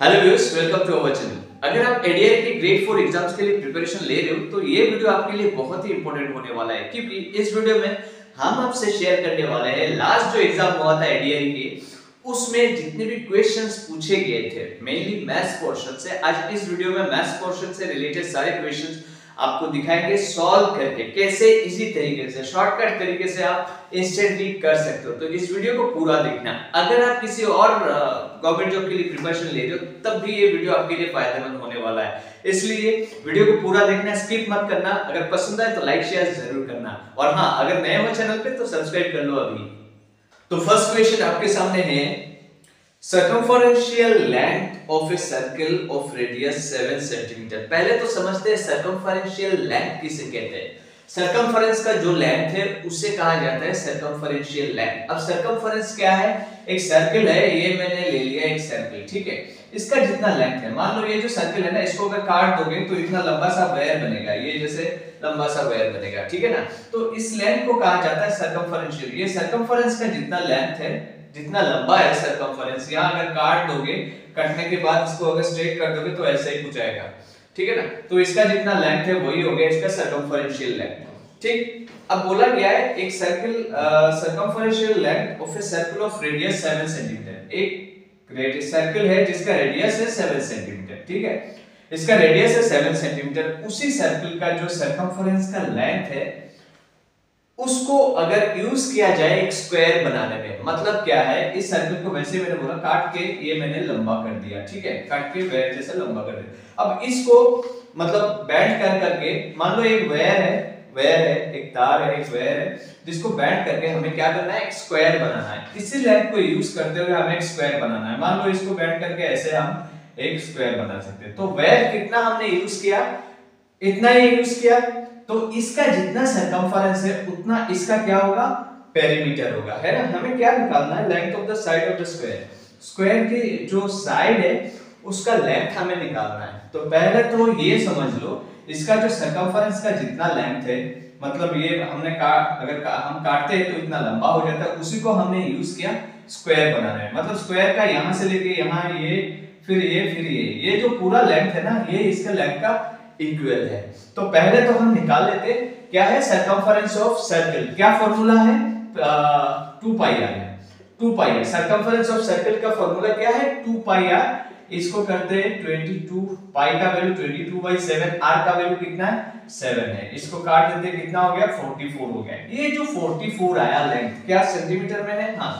Hello viewers, welcome to our channel. अगर आप ADI के ग्रेड 4 एग्जाम्स के लिए प्रिपरेशन ले रहे हो तो ये वीडियो आपके लिए बहुत ही इंपॉर्टेंट होने वाला है, क्योंकि इस वीडियो में हम आपसे शेयर करने वाले हैं लास्ट जो एग्जाम हुआ था एडीआई के, उसमें जितने भी क्वेश्चंस पूछे गए थे मेनली मैथ्स पोर्शन से। आज इस वीडियो में मैथ्स पोर्शन से रिलेटेड सारे क्वेश्चंस आपको दिखाएंगे सॉल्व करके, कैसे इजी तरीके से शॉर्टकट तरीके से आप इंस्टेंटली कर सकते हो। तो इस वीडियो को पूरा देखना। अगर आप किसी और गवर्नमेंट जॉब के लिए प्रिपरेशन ले रहे हो तब भी ये वीडियो आपके लिए फायदेमंद होने वाला है, इसलिए वीडियो को पूरा देखना, स्किप मत करना। अगर पसंद आए तो लाइक शेयर जरूर करना, और हाँ, अगर नए हो चैनल पे तो सब्सक्राइब कर लो अभी। तो फर्स्ट क्वेश्चन आपके सामने है, circumferential length of a circle of radius 7 cm। पहले तो समझते हैं circumferential length किसे कहते हैं। circumference का जो लेंथ है उसे कहा जाता है circumferential length। अब circumference क्या है? एक सर्कल है, ये मैंने ले लिया एक सर्कल, ठीक है। इसका जितना लेंथ है, मान लो ये जो सर्कल है ना, इसको अगर काट दोगे तो इतना लंबा सा वायर बनेगा, ये जैसे लंबा सा वायर बनेगा, ठीक है ना। तो इस लेंथ को कहा जाता है circumferential। ये circumference का जितना लेंथ है, जितना लंबा है सर्कमफरेंस, यहाँ अगर काट दोगे, कटने के बाद इसको अगर स्ट्रेट कर दोगे तो ऐसा ही कुछ आएगा, ठीक है ना। तो इसका जितना लेंथ है वही हो गया इसका सर्कमफरेंशियल लेंथ, ठीक। अब बोला गया है एक circle circumferential length of a circle of radius 7 centimetre. एक सर्कल है जिसका रेडियस है 7 सेंटीमीटर, ठीक है। इसका रेडियस है 7 सेंटीमीटर। उसी सर्कल का जो सर्कमफरेंस का लेंथ है उसको अगर यूज किया जाए एक स्क्वायर बनाने में, मतलब क्या है, इस सर्कल को वैसे मैंने बोला काट के ये मैंने लंबा कर दिया, ठीक है, काट के वायर जैसा लंबा कर दिया। अब इसको मतलब बैंड कर करके, मान लो एक वायर है, एक तार है, एक वायर है, जिसको बैंड करके हमें क्या करना है, एक स्क्वायर बनाना है। इसी लेंथ को यूज करते हुए हमें एक स्क्वायर बनाना है। मान लो इसको बैंड करके ऐसे हम एक स्क्वायर बना सकते हैं। तो वायर कितना हमने यूज किया, इतना ही यूज किया, तो इसका जितना सर्कमफरेंस है उतना इसका क्या होगा, पेरीमीटर होगा, है ना। हमें क्या निकालना है, length of the side of the square. Square की जो साइड है उसका लेंथ हमें निकालना है। तो पहले तो ये समझ लो, इसका जो सर्कमफरेंस का जितना लेंथ है, मतलब ये हमने अगर हम काटते हैं तो इतना लंबा हो जाता है, उसी को हमने यूज किया स्क्वायर बनाने में। मतलब स्क्वायर का यहां से लेके यहां ये, फिर ये जो पूरा लेंथ है ना, ये इसका लेंथ का इक्वल है। तो पहले तो हम निकाल लेते क्या है सर्कमफरेंस ऑफ सर्कल। क्या फॉर्मूला है, 2 पाई आर है। 2 पाई आर सर्कमफरेंस ऑफ सर्कल का फॉर्मूला क्या है, 2 पाई आर। इसको करते हैं 22, पाई का वैल्यू 22/7, आर का वैल्यू कितना है, 7 है। इसको काट देते हैं, कितना हो गया, 44 हो गया। ये जो 44 आया लेंथ, क्या सेंटीमीटर में है, हाँ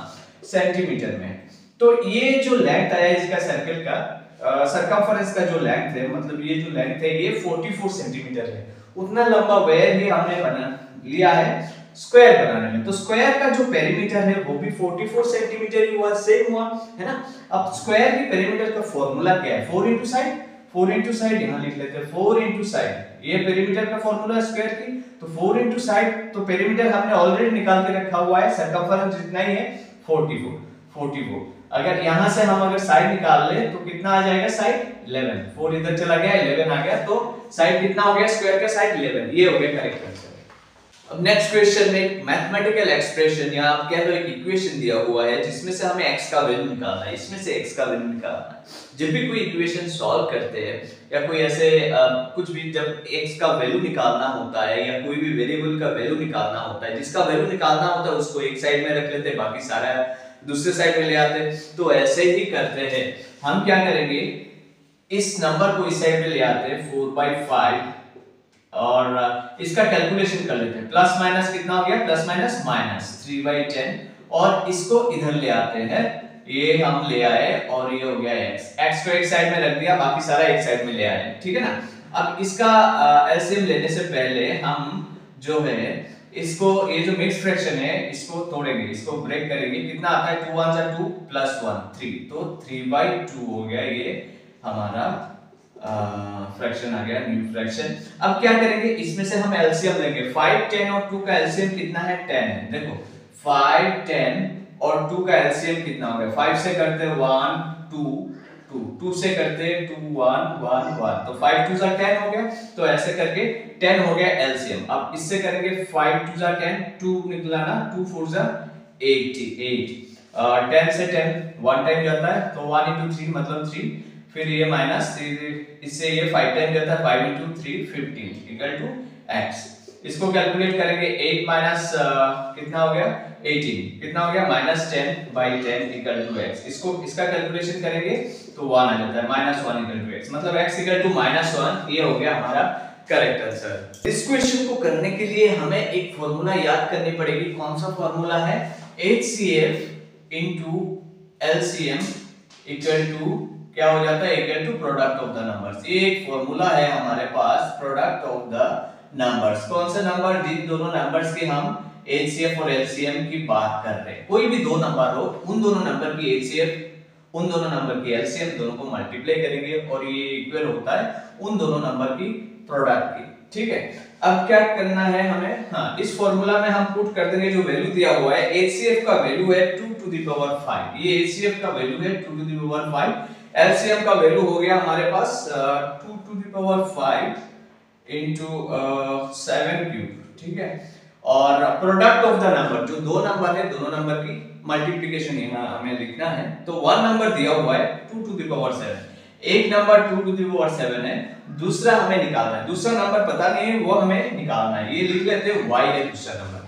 सेंटीमीटर में। तो ये जो लेंथ आया इसका सर्कल का सर्कमफरेंस का जो लेंथ है, मतलब ये जो लेंथ है ये 44 सेंटीमीटर है। उतना लंबा वायर ही हमने बना लिया है स्क्वायर बनाने में। तो स्क्वायर का जो पेरीमीटर है वो भी 44 सेंटीमीटर ही हुआ, सेम हुआ, है ना। अब स्क्वायर की पेरीमीटर का फॉर्मूला क्या है, 4 इंटू साइड। 4 इंटू साइड यहां लिख लेते हैं, 4 इंटू साइड, ये पेरीमीटर का फॉर्मूला है स्क्वायर की। तो 4 इंटू साइड, तो पेरीमीटर हमने ऑलरेडी निकाल के रखा हुआ है, सर्कमफरेंस जितना ही है 44। अगर यहां से हम अगर साइड निकाल ले तो कितना आ जाएगा, साइड 11। 4 इधर चला गया, 11 आ गया, तो साइड कितना हो गया, स्क्वायर का साइड 11। ये हो गया करेक्ट आंसर। अब नेक्स्ट क्वेश्चन में एक मैथमेटिकल एक्सप्रेशन या आप कह लो एक इक्वेशन दिया हुआ है जिसमें से हमें x का वैल्यू निकालना है, इसमें से x का वैल्यू निकालना है। जब भी कोई इक्वेशन सॉल्व करते हैं या कोई ऐसे कुछ भी, जब x का वैल्यू निकालना होता है या कोई भी वेरिएबल का वैल्यू निकालना होता है, जिसका वैल्यू निकालना होता है उसको एक साइड में रख लेते हैं, बाकी सारा दूसरे साइड में ले आते हैं। तो ऐसे ही करते हैं हम, क्या करेंगे, इस नंबर को इस साइड में ले आते हैं 4/5 और इसका कैलकुलेशन कर लेते हैं। प्लस माइनस कितना हो गया, प्लस माइनस माइनस 3/10, और इसको इधर ले आते हैं, ये हम ले आए और ये हो गया x को एक साइड में रख दिया, बाकी सारा एक साइड में ले आए, ठीक है ना। अब इसका एलसीएम लेने से पहले हम जो है इसको, ये जो मिक्स फ्रैक्शन है इसको तोड़ेंगे, इसको ब्रेक करेंगे। कितना आता है, 2 1 2 प्लस 1 3, तो 3/2 हो गया ये हमारा फ्रैक्शन आ गया, न्यू फ्रैक्शन। अब क्या करेंगे, इसमें से हम एलसीएम लेंगे। 5 10 और 2 का एलसीएम कितना है, 10 है। देखो 5 10 और 2 का एलसीएम कितना हो गया, 5 से करते 1 2 2, 2 से करते 2 1 1 1, तो 5 2 10 हो गया। तो ऐसे करके 10 हो गया एलसीएम। अब इससे करेंगे 5 2 10, 2 निकला ना, 2 4 88, 10 से 10 1 टाइम जाता है, तो 1 into 3 मतलब 3, फिर ये माइनस, इससे ये 5 टाइम जाता है, 5 into 3 15 इक्वल टू x। इसको कैलकुलेट करेंगे, 8 माइनस कितना हो गया 18, कितना हो गया -10/10 इक्वल टू x। इसको इसका कैलकुलेशन करेंगे तो 1 आ जाता है, -1 इक्वल टू x, मतलब x इक्वल टू -1। ये हो गया हमारा करेक्ट आंसर। इस क्वेश्चन को करने के लिए हमें एक फॉर्मूला याद करनी पड़ेगी। कौन सा फॉर्मूला है? HCF into LCM equal to क्या हो जाता है, equal to product of the numbers. ये एक फॉर्मूला है हमारे पास, प्रोडक्ट ऑफ द नंबर्स। कौन सा नंबर? जिन दोनों नंबर्स की हम HCF और LCM की बात कर रहे हैं। कोई भी दो नंबर हो, उन दोनों नंबर की HCF, उन दोनों नंबर की LCM, दोनों को मल्टीप्लाई करेंगे और ये इक्वल होता है उन दोनों नंबर की प्रोडक्ट की। ठीक है, अब क्या करना है हमें? हाँ, इस फॉर्मूला में हम पुट कर देंगे जो वैल्यू दिया हुआ है। HCF का वैल्यू है 2 to the power 5, ये HCF का वैल्यू है 2 to the power 5। LCM का वैल्यू हो गया हमारे पास 2 to the power 5 into 7 cube. ठीक है, और प्रोडक्ट ऑफ द नंबर, जो दो नंबर है दोनों नंबर की मल्टीप्लिकेशन यहाँ हमें लिखना है। तो वन नंबर दिया हुआ है 2 to the power 7, एक नंबर 2 to the power 7 है, दूसरा हमें निकालना है। दूसरा नंबर पता नहीं है, वो हमें निकालना है। ये लिख लेते हैं y है दूसरा नंबर,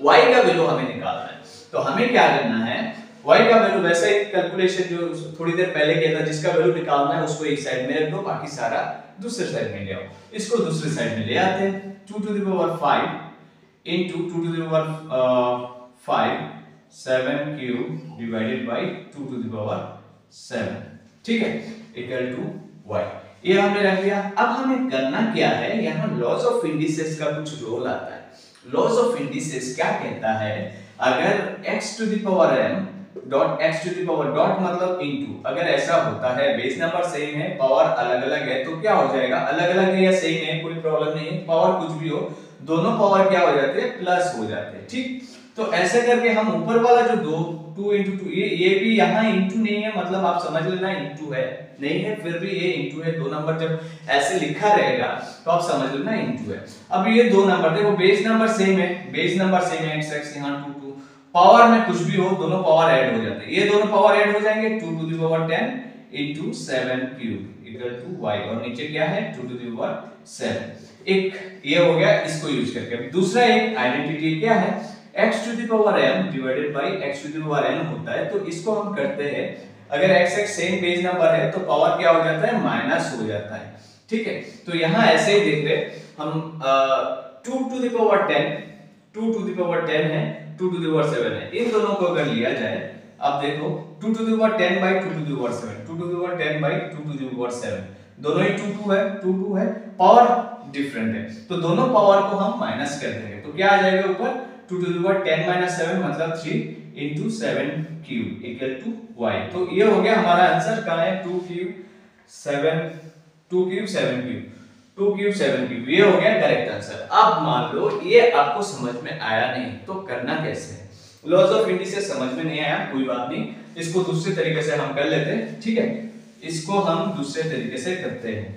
y का वैल्यू हमें निकालना है। तो हमें क्या करना है, y का वैल्यू वैसे ही कैलकुलेशन जो थोड़ी देर पहले किया था, जिसका वैल्यू निकालना है उसको एक साइड में रख दो, बाकी सारा दूसरे साइड में ले आओ। इसको दूसरे साइड में ले आते हैं। 2 to the power 5 into 2 to the power 5 7 cube divided by 2 to the power 7। ठीक है, इक्वल टू y। ये हमने रख दिया। अब हमें करना क्या है, यहाँ लॉज ऑफ इंडिसेस का कुछ रोल आता है। लॉज ऑफ इंडिसेस क्या कहता है, अगर x to the power m dot x to the power dot मतलब इनटू, अगर ऐसा होता है बेस नंबर सेम है, पावर अलग अलग है, तो क्या हो जाएगा, अलग अलग है या सेम है कोई प्रॉब्लम नहीं है, पावर कुछ भी हो, दोनों पावर क्या हो जाते हैं, प्लस हो जाते हैं। ठीक, तो ऐसे करके हम ऊपर वाला जो 2 into 2, ये भी यहाँ इंटू नहीं है, मतलब आप समझ लेना इंटू है, नहीं है फिर भी ये इंटू है। दो नंबर जब ऐसे लिखा रहेगा तो आप समझ लेना इंटू है। अब ये दो नंबर देखो, बेस नंबर सेम है, बेस नंबर सेम है, x यहाँ 2 2, पावर में कुछ भी हो, दोनों पावर ऐड हो जाते हैं। ये दोनों पावर ऐड हो जाएंगे, 2 to the power 10 into 7 cube equal to y, और नीचे क्या है 2 to the power 7। एक ये हो गया इसको यूज करके। दूसरा एक आइडेंटिटी क्या है, x to the power m divided by x to the power n होता है। तो इसको हम करते हैं, अगर x x same base number है तो पावर क्या हो जाता है, माइनस हो जाता है। ठीक है, तो यहाँ ऐसे ही देख रहे हम 2 to the power 10, 2 to the power 10 है, 2 to the power 7 है, इन दोनों को अगर लिया जाए, अब देखो 2 to the power 10 by 2 to the power 7, 2 to the power 10 by 2 to the power 7, दोनों ही 2 2 है, 2 2 है, पावर डिफरेंट है, तो दोनों पावर को हम माइनस कर देंगे। तो क्या आ जाएगा ऊपर 2 to the power 10 minus 7 मतलब 3 into 7 cube equal to y। तो ये हो गया हमारा आंसर। कहाँ है, 2 क्यूब 7 क्यूब, ये हो गया करेक्ट आंसर। अब मान लो ये आपको समझ में आया नहीं, तो करना कैसे है, लॉज ऑफ इंडिसेस समझ में नहीं आया, कोई बात नहीं, इसको दूसरे तरीके से हम कर लेते हैं। ठीक है, इसको हम दूसरे तरीके से करते हैं।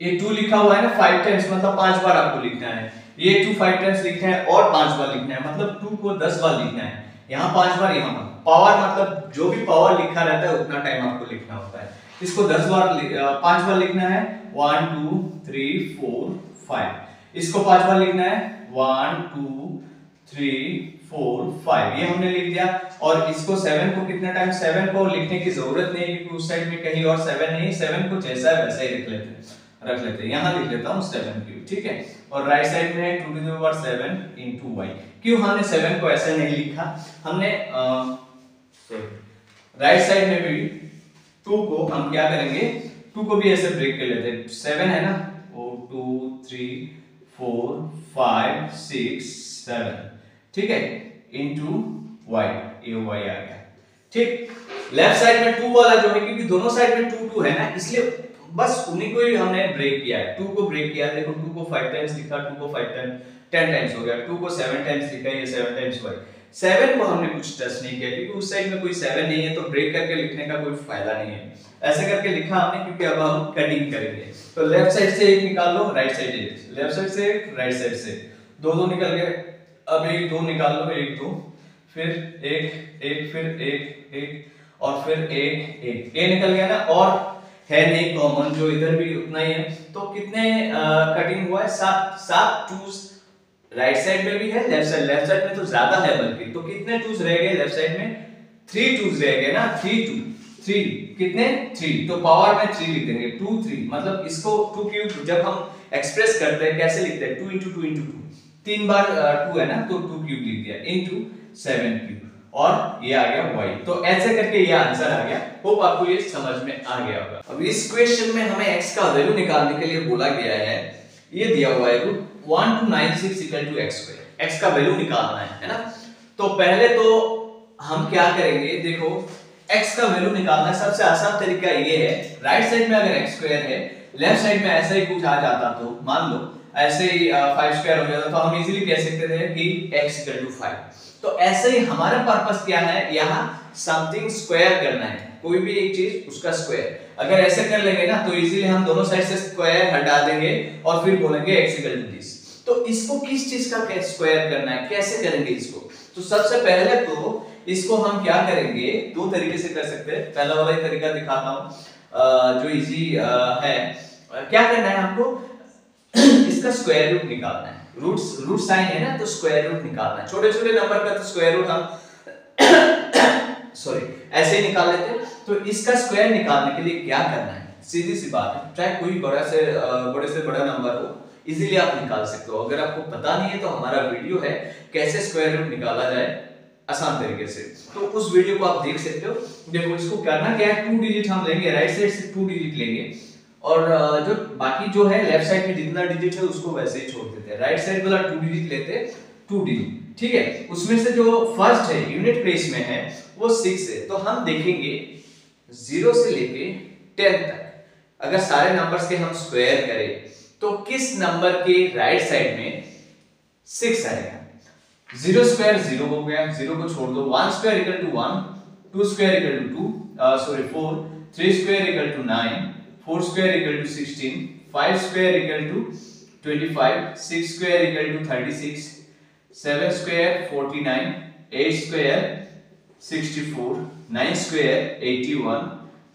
ये 2 लिखा हुआ है ना 5 टाइम्स, मतलब 5 बार आपको लिखना है। ये 2 5 टाइम्स लिखना है और 5 बार लिखना है, मतलब 2 को 10 बार लिखना है। यहाँ 5 बार, यहाँ पावर मतलब जो भी पावर लिखा रहता है उतना टाइम आपको लिखना होता है। इसको 10 बार 5 बार लिखना है, 1 2 3 4 5। इसको 5 बार लिखना है, 1 2 3 4 5, ये हमने लिख दिया। और इसको 7 को कितना टाइम, 7 को लिखने की जरूरत नहीं क्योंकि उस साइड में कहीं और 7 नहीं, 7 को जैसा है वैसा ही रख लेते हैं। यहाँ लिख लेता हूँ 7 क्यूब। ठीक है, और राइट साइड में है 2 to the power 7 into y। क्यों हमने 7 को ऐसे नहीं लिखा, हमने राइट साइड में भी 2 को हम क्या करेंगे, 2 को भी ऐसे ब्रेक कर लेते हैं। 7 है ना, 2 3 4 5 6 7, ठीक है, into y, ये y आ गया। ठीक, लेफ्ट साइड में 2 वाला जो है, क्योंकि दोनों साइड में 2 2 है ना, इसलिए बस उन्हीं को ही हमने ब्रेक किया है। 2 को ब्रेक किया, देखो 2 को 5 टाइम्स लिखा, 2 को 5 टाइम्स 10 टाइम्स हो गया, 2 को 7 टाइम्स लिखा, ये 7 टाइम्स हुआ। 7 को हमने कुछ टच नहीं किया क्योंकि उस साइड में कोई 7 नहीं है, तो ब्रेक करके लिखने का कोई फायदा नहीं है। ऐसे करके लिखा हमने क्योंकि अब हम कटिंग करेंगे। तो लेफ्ट साइड से एक निकाल लो, राइट साइड से, लेफ्ट साइड से राइट साइड से, दो निकल गए। अब एक 2 निकाल लो, 1 2, फिर एक फिर एक और फिर एक ए निकल गया ना, और है नहीं कॉमन जो इधर भी उतना ही है। तो कितने कटिंग हुआ है? 7 टूज राइट साइड में भी है, लेफ्ट साइड में तो ज्यादा है बल्कि। तो कितने टूज रह गए लेफ्ट साइड में? 3 टूज रह गए ना, 3 कितने? 3। तो पावर में 3 लिख देंगे, 2 3। मतलब इसको 2 क्यूब जब हम एक्सप्रेस करते हैं कैसे लिखते हैं? 2 into 2 into 2, 3 बार 2 है ना, तो 2 क्यूब लिख दिया into 7 क्यूब, और ये आ गया y। तो ऐसे करके ये आंसर आ गया। होप आपको ये समझ में आ गया होगा। अब इस क्वेश्चन में हमें x का वैल्यू निकालने के लिए बोला गया है, ये दिया हुआ है √1296 = x²। x का वैल्यू निकालना है ना। तो पहले तो हम क्या करेंगे, देखो x का वैल्यू निकालना सबसे आसान तरीका ये है, राइट साइड में अगर x² है, लेफ्ट साइड में ऐसा ही कुछ आ जाता, तो मान लो ऐसे ही 5² हो जाता, तो हम इजीली कह सकते थे कि x = 5। तो ऐसे ही हमारा पर्पस क्या है, यहाँ समथिंग स्क्वायर करना है, कोई भी एक चीज उसका स्क्वायर। अगर ऐसे कर लेंगे ना तो इजीली हम दोनों साइड से स्क्वायर हटा देंगे और फिर बोलेंगे x = this। तो इसको किस चीज का स्क्वायर करना है, कैसे करेंगे इसको? तो सबसे पहले तो इसको हम क्या करेंगे, दो तरीके से कर सकते हैं। पहला वाला ही तरीका दिखाता हूँ जो इजी है। क्या करना है आपको, इसका स्क्वायर रूट निकालना है। रूट साइन है ना, तो स्क्वायर रूट निकालना है। छोटे छोटे नंबर का तो स्क्वायर रूट हम सॉरी ऐसे ही निकाल लेते हैं। तो इसका स्क्वायर निकालने के लिए क्या करना है, सीधी सी बात है, चाहे कोई बड़े से बड़ा नंबर हो, इजीली आप निकाल सकते हो। अगर आपको पता नहीं है तो हमारा वीडियो है कैसे स्क्वायर रूट निकाला जाए आसान तरीके से, तो उस वीडियो को आप देख सकते हो। देखो इसको करना क्या है, 2 डिजिट हम लेंगे, राइट साइड से 2 डिजिट लेंगे, और जो बाकी जो है लेफ्ट साइड में जितना डिजिट है उसको वैसे ही छोड़ देते हैं। राइट साइड वाला 2 डिजिट लेते हैं, 2 डिजिट, ठीक है। उसमें से जो फर्स्ट है यूनिट प्लेस में है वो 6 है। तो हम देखेंगे 0 से लेके 10 तक अगर सारे नंबर्स के हम स्क्वायर करें तो किस नंबर के राइट साइड में 6 आएगा। 0 स्क्वायर 0 हो गया, 0 को छोड़ दो। 1 square = 1, 2 square = 2 4, 3 square = 9, 4 square = 16, 5 square = 25, 6 square = 36, 7 square 49, 8 square 64, 9 square 81,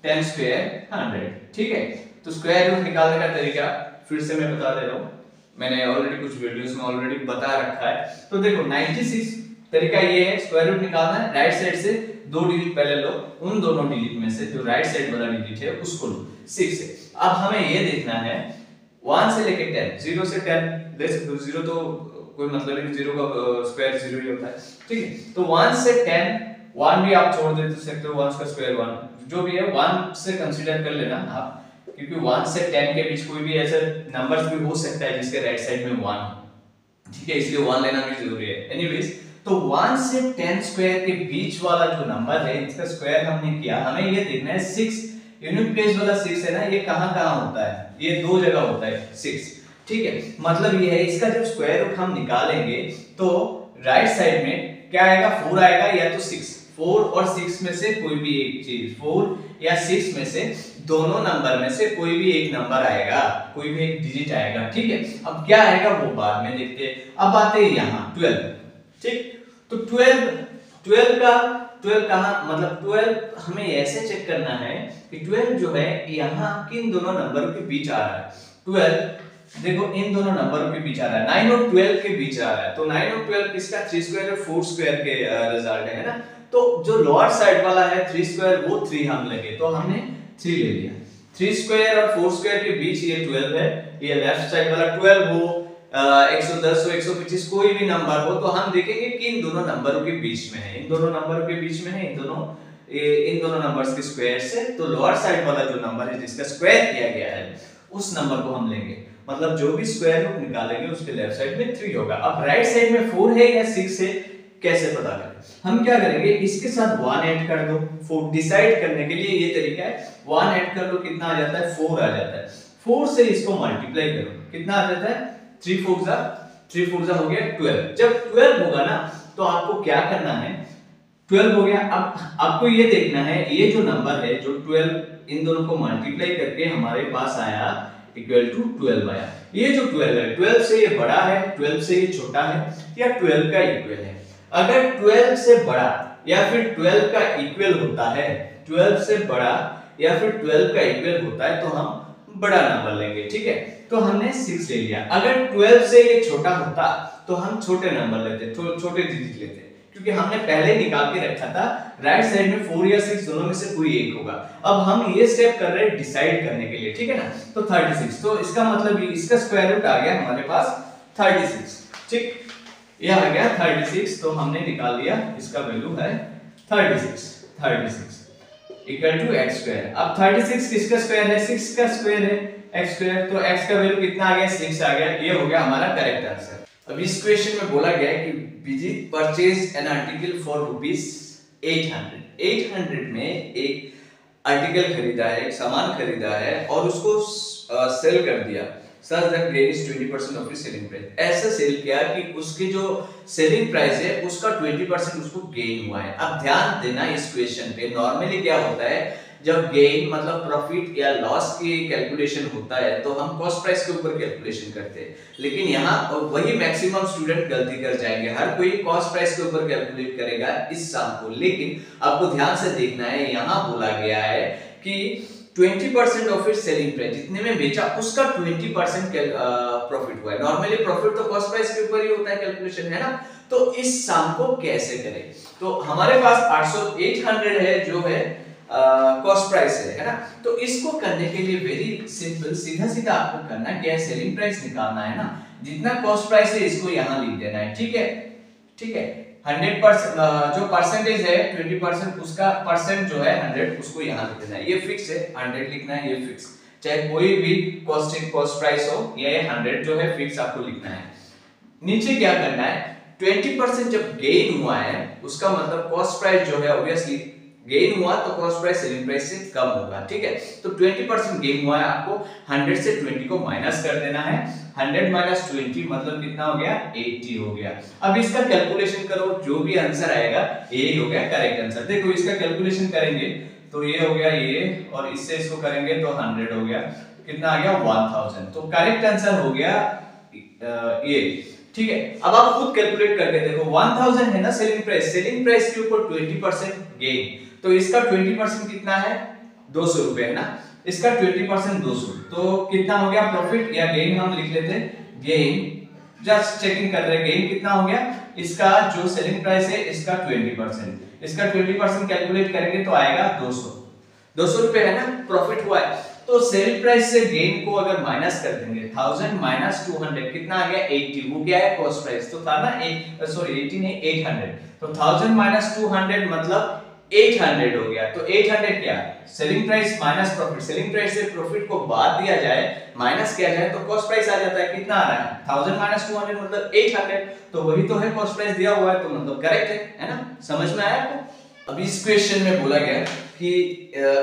10 square 100, ठीक है। तो स्क्वायर रूट निकालने का तरीका फिर से मैं बता दे रहा हूँ, मैंने ऑलरेडी कुछ वीडियोस में ऑलरेडी बता रखा है। तो देखो 96 तरीका ये है, स्क्वायर रूट निकालना है, राइट साइड से 2 डिजिट पहले लो, उन दोनों डिजिट में से जो राइट साइड वाला डिजिट है उसको लो 6 से। अब हमें ये देखना है 1 से लेके 10, 0 से 10 ले सकते हो, 0 तो कोई मतलब नहीं, 0 का स्क्वायर 0 ही होता है, ठीक है। तो 1 से 10, 1 भी आप छोड़ दे सकते हो, 1 का स्क्वायर 1, जो भी है 1 से कंसीडर कर लेना आप, क्योंकि 1 से 10 के बीच कोई भी ऐसा नंबर्स भी हो सकता है जिसके राइट साइड में 1, ठीक है, इसलिए 1 लेना भी जरूरी है। एनीवेज, तो 1 से 10 स्क्वायर के बीच वाला जो नंबर है इसका स्क्वायर हमने किया, हमें ये देखना है 6 यूनिट प्लेस वाला 6 है ना, ये कहां-कहां होता है, ये 2 जगह होता है 6, ठीक है। मतलब ये है इसका जब स्क्वायर रूट हम निकालेंगे तो राइट साइड में क्या आएगा, 4 आएगा या तो 6, 4 और 6 में से कोई भी एक चीज, 4 या 6 में से दोनों नंबर में से कोई भी एक नंबर आएगा, कोई भी एक डिजिट आएगा, ठीक है। अब क्या आएगा वो बाद में देखते हैं। अब आते हैं यहाँ 12, ठीक। तो 12 कहाँ, मतलब 12 हमें ऐसे चेक करना है कि 12 जो है यहाँ किन दोनों नंबरों के बीच आ रहा है। 12 देखो इन दोनों नंबरों के बीच आ रहा है, 9 और 12 के बीच आ रहा है। तो 9 और 12 किसका, 3 स्क्वायर और 4 स्क्वायर के रिजल्ट है ना। तो जो लोअर साइड वाला है 3 स्क्वायर वो 3 हम लगे, तो हमने 3 ले लिया। 3 स्क्वायर और 4 स्क्वायर के बीच ये 12 है, ये लेफ्ट साइड वाला 12 हो, 110 हो, 125 कोई भी नंबर हो, तो हम देखेंगे कि इन दोनों नंबरों के बीच में है, इन दोनों नंबरों के बीच में है, इन दोनों नंबर्स के स्क्वायर से। तो लोअर साइड वाला जो नंबर है जिसका स्क्वायर किया गया है उस नंबर को हम लेंगे, मतलब जो भी स्क्वायर रूट निकालेंगे उसके लेफ्ट साइड में 3 होगा। अब राइट साइड में 4 है या 6 है, कैसे पता करें? हम क्या करेंगे, इसके साथ 1 ऐड कर दो। 4 डिसाइड करने के लिए ये तरीका है, 1 ऐड कर लो, कितना आ जाता है, 4 आ जाता है। 4 से इसको मल्टीप्लाई करो, कितना आ जाता है, 3 4 जा हो गया 12। जब 12 होगा ना तो आपको क्या करना है, 12 हो गया। अब आपको ये देखना है ये जो नंबर है जो 12 इन दोनों को मल्टीप्लाई करके हमारे पास आया इक्वल टू 12 आया। ये जो 12 है 12 से ये बड़ा है, 12 से ये छोटा है या 12 का इक्वल है। अगर 12 से बड़ा या फिर 12 का इक्वल होता है 12 से बड़ा या फिर 12 का इक्वल होता है तो हम बड़ा नंबर लेंगे, ठीक है। तो हमने 6 ले लिया। अगर 12 से ये छोटा होता तो हम छोटे नंबर लेते, छोटे डिजिट लेते, क्योंकि हमने पहले निकाल के रखा था राइट साइड में 4 या 6 दोनों में से कोई एक होगा। अब हम ये स्टेप कर रहे हैं डिसाइड करने के लिए, ठीक है ना। तो 36, तो इसका मतलब इसका स्क्वायर रूट आ गया हमारे पास 36, ठीक, ये आ गया 36। तो हमने निकाल लिया, इसका वैल्यू है 36 इक्वल टू x स्क्वायर। अब 36 किसका स्क्वायर है? 6 का स्क्वायर है, x स्क्वायर। तो x का वैल्यू कितना आ गया? 6 आ गया। ये हो गया हमारा करेक्ट आंसर। अब इस क्वेश्चन में बोला गया है कि विजित परचेज एन आर्टिकल फॉर ₹800। 800 में एक आर्टिकल खरीदा है, एक सामान खरीदा है और उसको सेल कर दिया। Such that gain is 20% of his selling price। ऐसा सेल किया कि उसकी जो सेलिंग प्राइस है उसका 20% उसको गेन हुआ है। अब ध्यान देना इस क्वेश्चन पे, नॉर्मली क्या होता है जब गेन मतलब प्रॉफिट या लॉस की कैलकुलेशन होता है तो हम कॉस्ट प्राइस के ऊपर कैलकुलेशन करते हैं, लेकिन यहाँ वही मैक्सिमम स्टूडेंट गलती कर जाएंगे। हर कोई कॉस्ट प्राइस के ऊपर कैलकुलेट करेगा इस सम को, लेकिन आपको ध्यान से देखना है, यहाँ बोला गया है कि 20% ऑफ इट सेलिंग प्राइस, जितने में बेचा उसका 20% प्रॉफिट हुआ है। नॉर्मली प्रॉफिट तो कॉस्ट प्राइस के ऊपर ही होता है कैलकुलेशन, है ना। तो इस सम को कैसे करें? तो हमारे पास 800 है जो है कॉस्ट प्राइस है ना। तो इसको करने के लिए वेरी सिंपल, सीधा सीधा आपको करना क्या है, सेलिंग प्राइस निकालना है ना। जितना कॉस्ट प्राइस है इसको यहाँ लिख देना है, ठीक है, ठीक है। 100% जो परसेंटेज है 20%, उसका परसेंट जो है 100 उसको यहाँ लिख देना है। ये फिक्स है, 100 लिखना है, ये फिक्स, चाहे कोई भी कॉस्ट प्राइस हो, ये 100 जो है फिक्स आपको लिखना है। नीचे क्या करना है, 20% जब गेन हुआ है उसका मतलब कॉस्ट प्राइस जो है ऑब्वियसली गेन हुआ तो कॉस्ट प्राइस सेलिंग प्राइस से कम होगा, ठीक है। तो 20% गेन हुआ है, आपको 100 से 20 को माइनस कर देना है। 100 माइनस 20 मतलब कितना हो गया? 80 हो गया। अब इसका कैलकुलेशन करो, जो भी आंसर आएगा यही हो गया करेक्ट आंसर। देखो इसका कैलकुलेशन करेंगे तो ये हो गया ये, और इससे इसको करेंगे तो 100 हो गया, कितना आ गया? 1000। तो करेक्ट आंसर हो गया ये, ठीक है। अब आप खुद कैलकुलेट करके देखो, 1000 है ना सेलिंग प्राइस के ऊपर 20% गेन, तो इसका 20% कितना है? 200 रुपए है ना। इसका 20% 200, तो कितना हो गया प्रॉफिट या गेन? हम लिख लेते हैं गेन, जस्ट चेकिंग कर रहे हैं गेन कितना हो गया। इसका जो सेलिंग प्राइस है इसका 20%, इसका 20% कैलकुलेट करेंगे तो आएगा 200 रुपए है ना, प्रॉफिट हुआ है। तो सेल प्राइस से गेन को अगर माइनस कर देंगे, 1000 माइनस 200 कितना आ गया? 80। वो क्या है? कॉस्ट प्राइस तो था ना, 80 नहीं 800। तो 1000 माइनस 200 मतलब 800 हो गया। तो 800 क्या? Selling price minus profit. Selling price से प्रॉफिट को बाद दिया जाए, माइनस किया जाए तो कॉस्ट प्राइस आ जाता है। कितना आ रहा है? 1000 माइनस 200 मतलब 800, तो वही तो है कॉस्ट प्राइस दिया हुआ है, तो मतलब करेक्ट है ना। समझ में आया आपको? अब इस क्वेश्चन में बोला गया कि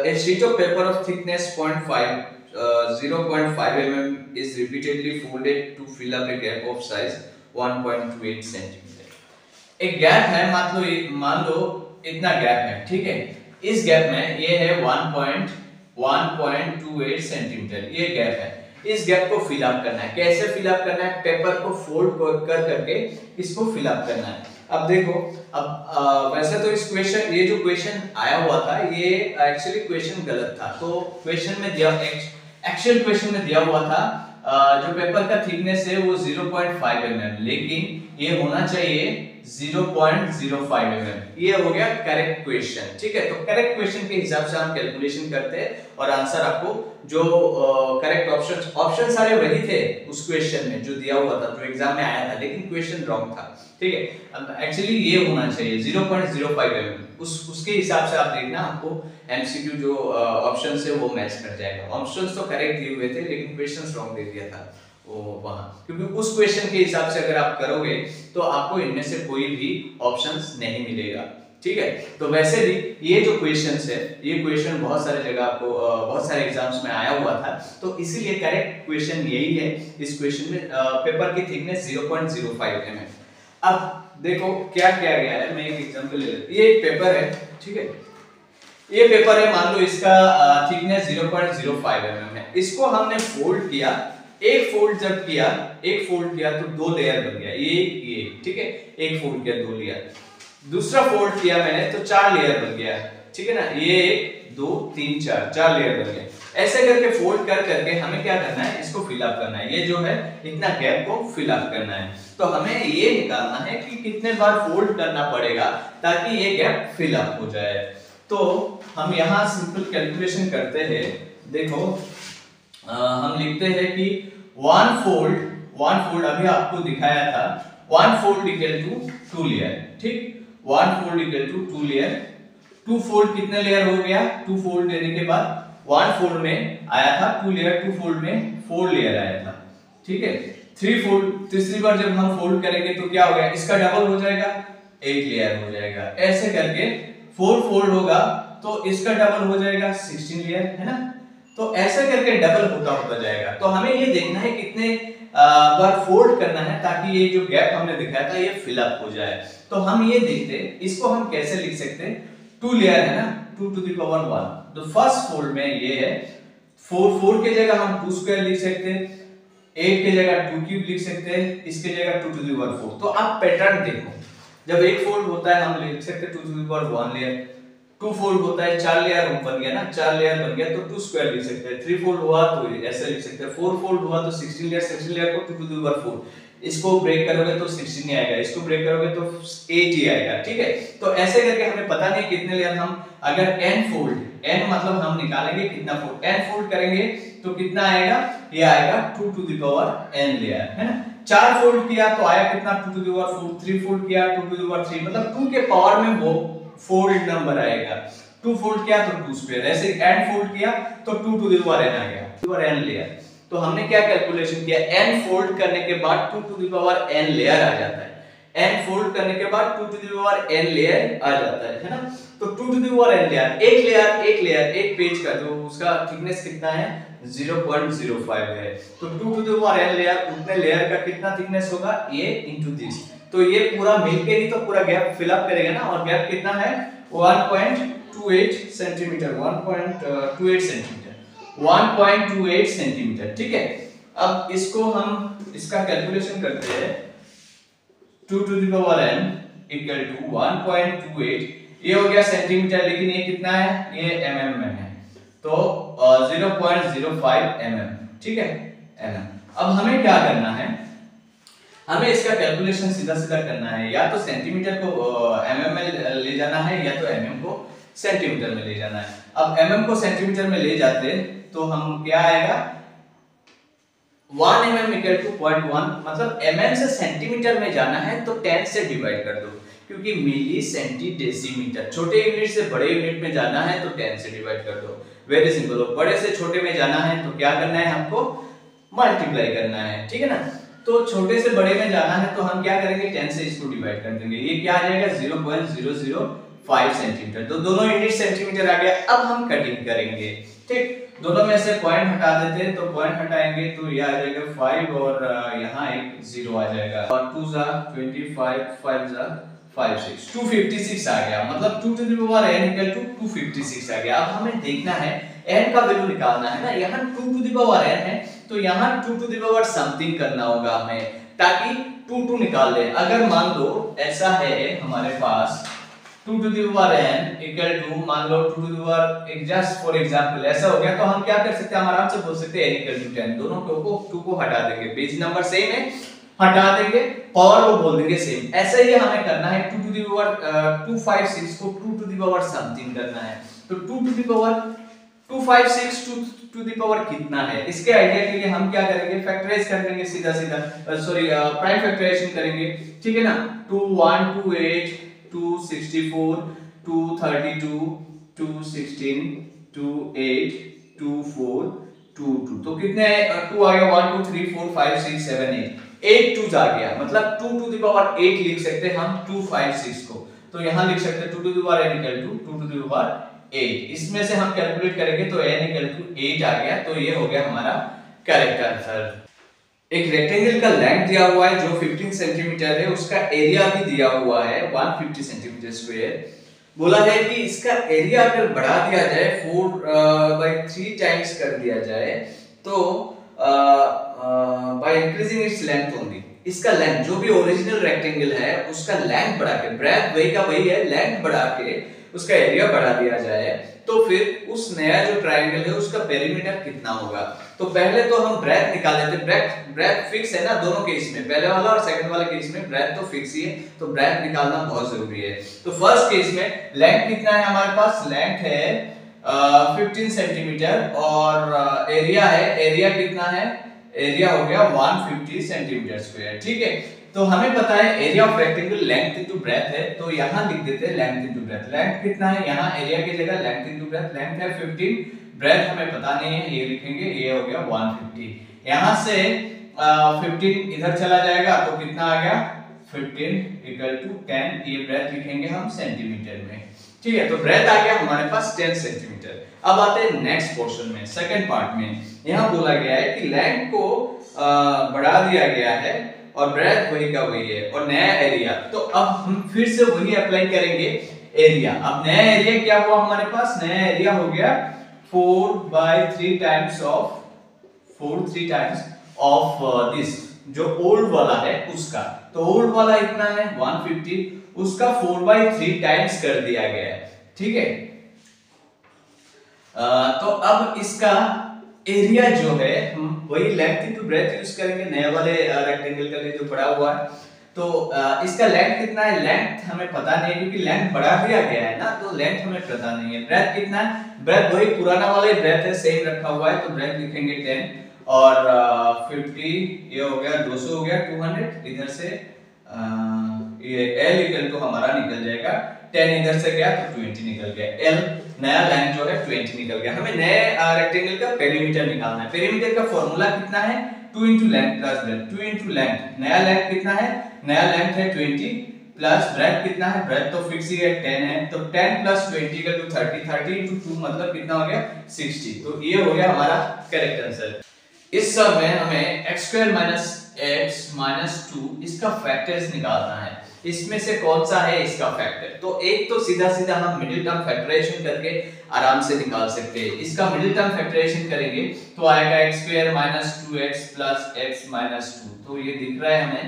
a sheet of paper of thickness 0.5 mm is repeatedly folded to fill up a gap of size 1.28 cm। एक गैप है, मान लो इतना गैप है, ठीक है। इस गैप में ये है 1.28 सेंटीमीटर, ये गैप है। इस गैप को फिल अप करना है। कैसे फिल अप करना है? पेपर को फोल्ड कर करके इसको फिल अप करना है। अब देखो, अब वैसे तो इस क्वेश्चन, ये जो क्वेश्चन आया हुआ था ये एक्चुअली क्वेश्चन गलत था। तो क्वेश्चन में दिया, एक्चुअल क्वेश्चन में दिया हुआ था जो पेपर का थिकनेस है वो 0.5 mm, लेकिन ये होना चाहिए 0.05 mm। ये हो गया करेक्ट क्वेश्चन, ठीक है। तो करेक्ट क्वेश्चन के हिसाब से हम कैलकुलेशन करते हैं और आंसर आपको जो करेक्ट ऑप्शन सारे वही थे उस क्वेश्चन में जो दिया हुआ था, जो एग्जाम में आया था, लेकिन क्वेश्चन रॉन्ग था, ठीक है। एक्चुअली ये होना चाहिए 0.05 mm। उसके हिसाब से आप देखना, आपको एमसीक्यू जो ऑप्शंस है वो मैच कर जाएगा। ऑप्शंस तो करेक्ट दिए हुए थे लेकिन क्वेश्चंस रॉन्ग दे दिया था वहां, क्योंकि उस क्वेश्चन के हिसाब से अगर आप करोगे तो आपको इनमें से कोई भी ऑप्शंस नहीं मिलेगा, ठीक है। तो वैसे भी ये जो क्वेश्चंस है, ये क्वेश्चन बहुत सारे जगह आपको बहुत सारे एग्जाम्स में आया हुआ था, तो इसीलिए करेक्ट क्वेश्चन यही है। इस क्वेश्चन में पेपर की थिकनेस 0.05 mm। अब देखो क्या किया गया है, मैं एक एग्जांपल ले लेता हूं। ये एक पेपर है, ठीक है। ये पेपर है, मान लो इसका थिकनेस 0.05 mm है। इसको हमने फोल्ड किया, एक फोल्ड जब किया, तो 2 लेयर बन गया, ये ठीक है। एक फोल्ड किया 2 लेयर, दूसरा फोल्ड किया मैंने तो 4 लेयर बन गया, ठीक है ना, ये 1 2 3 4 लेयर बन गए। ऐसे करके फोल्ड कर करके हमें क्या करना है, इसको फिल अप करना है, ये जो है इतना गैप को फिल अप करना है। तो हमें ये निकालना है कि कितने बार फोल्ड करना पड़ेगा ताकि ये गैप फिल अप हो जाए। तो हम यहाँ सिंपल कैलकुलेशन करते हैं। देखो हम लिखते हैं कि वन फोल्ड अभी आपको दिखाया था, one fold equal to 2 layer, ठीक, one fold equal to 2 layer. 2 fold कितने लेयर हो गया, 2 फोल्ड देने के बाद वन फोल्ड में आया था 2 लेयर, 2 फोल्ड में 4 लेयर आया था, ठीक है। 3 फोल्ड, तीसरी बार जब हम फोल्ड करेंगे तो क्या हो गया, इसका डबल हो जाएगा, 8 लेयर हो जाएगा। ऐसे करके 4 फोल्ड होगा तो इसका डबल हो जाएगा 16 लेयर, है ना। तो ऐसे करके डबल होता जाएगा। तो हमें ये देखना है कितने बार फोल्ड करना है ताकि ये जो गैप हमने दिखाया था ये फिल अप हो जाए। तो हम ये देखते हैं, इसको हम कैसे लिख सकते हैं, 2 लेयर है ना, 2 टू द पावर 1। तो फर्स्ट फोल्ड में ये है 4 के जगह हम 2 स्क्वायर लिख सकते हैं, 8 के जगह 2 क्यूब लिख सकते हैं, इसके जगह 2 टू द पावर 4। तो आप पैटर्न देखो, जब एक फोल्ड होता है हम लिख सकते हैं 2 to the power 1 layer, 2 fold होता है 4 लेयर बन गया ना, 4 लेयर बन गया तो 2 स्क्वायर लिख सकते हैं। 3 फोल्ड हुआ तो ऐसे लिख सकते हैं, 4 फोल्ड हुआ तो 16 लेयर को 2 टू द पावर 4। इसको ब्रेक करोगे तो 16 ही आएगा, इसको ब्रेक करोगे तो 8 ही आएगा, ठीक है। तो ऐसे करके हमें पता नहीं कितने लेयर हम, अगर n फोल्ड, n मतलब हम निकालेंगे कितना फोल्ड, n फोल्ड करेंगे तो कितना आएगा, ये आएगा 2 to the power n layer, है ना। 4 फोल्ड किया तो आया कितना, 2 टू द पावर 4। 3 फोल्ड किया 2 टू द पावर 3, मतलब 2 के पावर में वो फोल्ड नंबर आएगा। 2 फोल्ड किया तो 2 स्क्वायर, ऐसे n फोल्ड किया तो 2 टू द पावर n आ गया, टू पावर n लेयर। तो हमने क्या कैलकुलेशन किया, n फोल्ड करने के बाद 2 to the power n layer आ जाता है। n फोल्ड करने के बाद 2 to the power n layer आ जाता है ना। तो 2 to the power n layer, एक पेज का जो उसका थिकनेस कितना है 0.05 है। तो 2 to the power n layer, उतने लेयर का कितना थिकनेस होगा, ये इनटू दिस। तो ये पूरा मिलके ही तो पूरा गैप फिल अप करेगा ना। और गैप कितना है 1.28 सेंटीमीटर, 1.28 सेंटीमीटर, 1.28 सेंटीमीटर, ठीक है। अब इसको हम इसका कैलकुलेशन करते हैं, 2 to the power n equal to 1.28, ये हो गया सेंटीमीटर, लेकिन ये कितना है, ये mm में है, तो 0.05 mm, ठीक है, mm। अब हमें क्या करना है, हमें इसका कैलकुलेशन सीधा करना है, या तो सेंटीमीटर को mm में ले जाना है या तो mm को सेंटीमीटर में ले जाना है। अब mm को सेंटीमीटर में ले जाते तो हम क्या आएगा, 1 mm इक्वल टू 0.1, मतलब mm से सेंटीमीटर में जाना है तो 10 से डिवाइड कर दो, क्योंकि मिली सेंटी डेसीमीटर, छोटे यूनिट से बड़े यूनिट में जाना है तो 10 से डिवाइड कर दो। Very simple. बड़े से छोटे में जाना है तो क्या करना है, हमको मल्टीप्लाई करना है, ठीक है ना। तो छोटे से बड़े में जाना है तो हम क्या करेंगे, 10 से इसको डिवाइड कर देंगे, ये क्या आ जाएगा 0.005 सेंटीमीटर। तो दोनों यूनिट सेंटीमीटर आ गया। अब हम कटिंग करेंगे, ठीक, दोनों में से पॉइंट हटा देते हैं, तो पॉइंट हटाएंगे तो ये आ जाएगा 5 और यहाँ एक 0 आ जाएगा, और 2 जा 25, 5 जा 56, 256 आ गया, मतलब 2 to the power n equal to 256 आ गया। अब हमें देखना है n का वैल्यू निकालना है ना, यहाँ 2 टू द पावर n है तो यहाँ 2 टू द पावर समथिंग करना होगा हमें, ताकि 2 निकाल ले। अगर मान लो ऐसा है हमारे पास 2 to the power n equal to, मान लो 2 टू द पावर, एक जस्ट फॉर एग्जांपल ऐसा हो गया, तो हम क्या कर सकते हैं, हम आराम से बोल सकते हैं n इक्वल टू 10, दोनों को 2 को हटा देंगे, पेज नंबर सेम है, हटा देंगे, पावर को बोल देंगे सेम। ऐसे ही हमें करना है 2 टू द पावर 256 को 2 टू द पावर समथिंग करना है। तो 2 to the power 256 to the power कितना है, इसके आइडिया के लिए हम क्या करेंगे, फैक्टराइज कर देंगे सीधा प्राइम फैक्टराइजेशन करेंगे, ठीक है ना। 2128 264 232 216 28 24 22, तो कितने 2 आ गया, 1 2 3 4 5 6 7 8 2 आ गया, मतलब 2 टू द पावर 8 लिख सकते हैं हम 256 को। तो यहाँ लिख सकते हैं 2 to the power n equal to 2 to the power 8। इसमें से हम कैलकुलेट करेंगे तो n इक्वल टू 8 आ गया, तो ये हो गया हमारा करेक्ट आंसर। एक रेक्टेंगल का लेंथ दिया हुआ है जो 15 सेंटीमीटर है, उसका एरिया भी दिया हुआ है 150 सेंटीमीटर स्क्वायर। बोला है कि इसका एरिया अगर बढ़ा दिया जाए 4/3 टाइम्स कर दिया जाए तो by increasing its length only, इसका लेंथ जो भी ओरिजिनल रेक्टेंगल है उसका लेंथ बढ़ा के, ब्रेथ वही का वही है, लेंथ बढ़ा के उसका एरिया बढ़ा दिया जाए तो फिर उस नया जो ट्रायंगल है उसका पेरीमीटर कितना होगा। तो पहले तो हम ब्रेथ निकाल लेते हैं। ब्रेथ फिक्स है ना दोनों केस में, पहले वाला और सेकंड वाले केस में ब्रेथ तो फिक्स ही है, तो ब्रेथ निकालना बहुत जरूरी है। तो फर्स्ट केस में लेंथ कितना है हमारे पास, लेंथ है 15 सेंटीमीटर और एरिया है, एरिया कितना है, एरिया हो गया 150 सेंटीमीटर स्क्वायर। ठीक है, तो हमें पता है area of rectangle length into breadth है, तो यहां लिख देते हैं लेंथ इनटू ब्रेथ। लेंथ कितना है, यहां एरिया की जगह लेंथ इनटू ब्रेथ, लेंथ है 15, ब्रेथ हमें पता नहीं है, ये लिखेंगे, ये हो गया 150। यहां से 15 इधर चला जाएगा तो कितना आ गया 15 इक्वल टू 10, ये ब्रेथ लिखेंगे हम सेंटीमीटर में। ठीक है, तो ब्रेथ आ गया हमारे पास 10 सेंटीमीटर। अब आते हैं नेक्स्ट पोर्शन में, सेकंड पार्ट में। यहां बोला गया है कि लेंथ को बढ़ा दिया गया है और ब्रेथ वही का वही है और नया एरिया, तो अब हम फिर से वही अप्लाई करेंगे एरिया। अब नया एरिया क्या हुआ हमारे पास, नया एरिया हो गया 4/3 टाइम्स ऑफ दिस जो ओल्ड वाला है उसका, तो ओल्ड वाला इतना है 150, उसका 4/3 टाइम्स कर दिया गया है। ठीक है, तो अब इसका एरिया जो है हम वही लेंथ इनटू ब्रेथ यूज करेंगे नए वाले रेक्टेंगल के लिए जो बड़ा हुआ है। तो इसका लेंथ कितना है, लेंथ हमें पता नहीं है क्योंकि लेंथ बढ़ा दिया गया है ना, तो लेंथ हमें पता नहीं है। ब्रेथ कितना है, ब्रेथ वही पुराना वाला ही ब्रेथ है, सेम रखा हुआ है, तो ब्रेथ लिखेंगे 10 और 50, ये हो गया 200 हो गया 200, इधर से ये L इक्वल टू हमारा निकल जाएगा 10, इधर से गया तो 20 निकल गया, L नया लेंथ जो है 20 निकल गया। हमें नए रेक्टेंगल का पेरीमीटर निकालना है। पेरीमीटर का फॉर्मूला कितना है, 2 into length plus breadth, 2 into length, नया लेंथ कितना है, नया लेंथ है 20 प्लस ब्रेथ कितना है, ब्रेथ तो फिक्स ही है 10 है, तो 10 प्लस 20 का 30, 30 into 2 मतलब कितना हो गया 60। तो ये हो गया हमारा करेक्ट आंसर। इस सब में हमें x² - x - 2 इसका फैक्टर्स निकालना है। इसमें से कौन सा है इसका फैक्टर, तो एक तो सीधा सीधा हम मिडिल टर्म फैक्टराइजेशन करके आराम से निकाल सकते हैं। इसका मिडिल टर्म फैक्टराइजेशन करेंगे तो आएगा x² - 2x प्लस x - 2, तो ये दिख रहा है हमें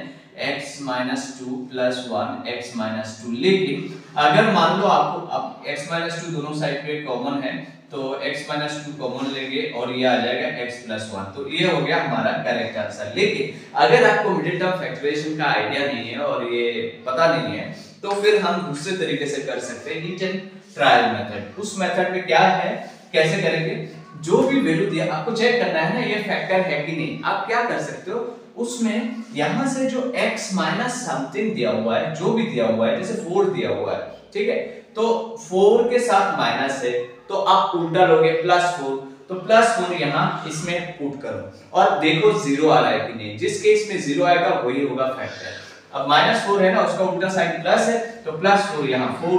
x - 2 प्लस 1 x - 2। लेकिन अगर मान लो आपको अब x - 2 दोनों साइड पे कॉमन है तो x - 2 कॉमन लेंगे और ये आ जाएगा x + 1, तो ये हो गया हमारा करेक्ट आंसर। लेकिन अगर आपको मिडिल टर्म फैक्टराइजेशन का आइडिया नहीं है और ये पता नहीं है तो फिर हम दूसरे तरीके से कर सकते हैं, हीट एंड ट्रायल मेथड। उस मेथड में क्या है, कैसे करेंगे, जो भी वैल्यू दिया आपको चेक करना है ना ये फैक्टर है कि नहीं। आप क्या कर सकते हो, उसमें यहां से जो x माइनस समथिंग दिया हुआ है, जो भी दिया हुआ है, जैसे 4 दिया हुआ है, ठीक है, तो 4 के साथ माइनस है तो आप उल्टा लोगे +4, तो +4 यहां इसमें पुट करो और देखो 0 आ रहा है कि नहीं। जिस केस में 0 आएगा वही होगा फैक्टर। अब -4 है ना, उसका उल्टा साइन प्लस है, तो +4 यहां 4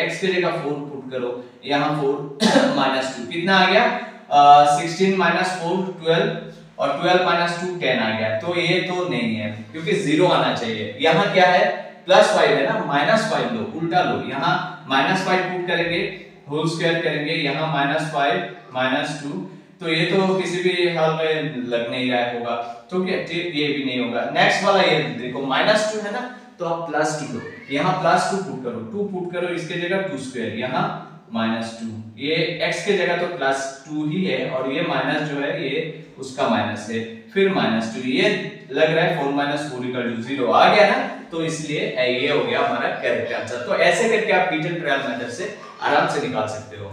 x की जगह 4 पुट करो, यहां 4 -2 कितना आ गया 16 - 4 12 और 12 - 2 10 आ गया। तो ये तो नहीं है क्योंकि 0 आना चाहिए। यहां क्या है +5 है ना, -5 लो, उल्टा लो, यहां -5 पुट करेंगे, होल स्क्वायर करेंगे, यहां -5 - 2, तो ये तो किसी भी हाल में लग नहीं रहा होगा, तो क्या ये भी नहीं होगा। नेक्स्ट वाला ये देखो -2 है ना, तो आप +2 लो, यहां +2 पुट करो, 2 पुट करो इसके जगह 2 स्क्वायर, यहां -2, ये x के जगह तो +2 ही है और ये माइनस जो है ये उसका माइनस है, फिर -2, ये लग रहा है 4 - 4 = 0 आ गया ना, तो इसलिए ये हो गया हमारा करेक्ट आंसर। तो ऐसे करके आप हीट एंड ट्रायल मेथड से आराम से निकाल सकते हो।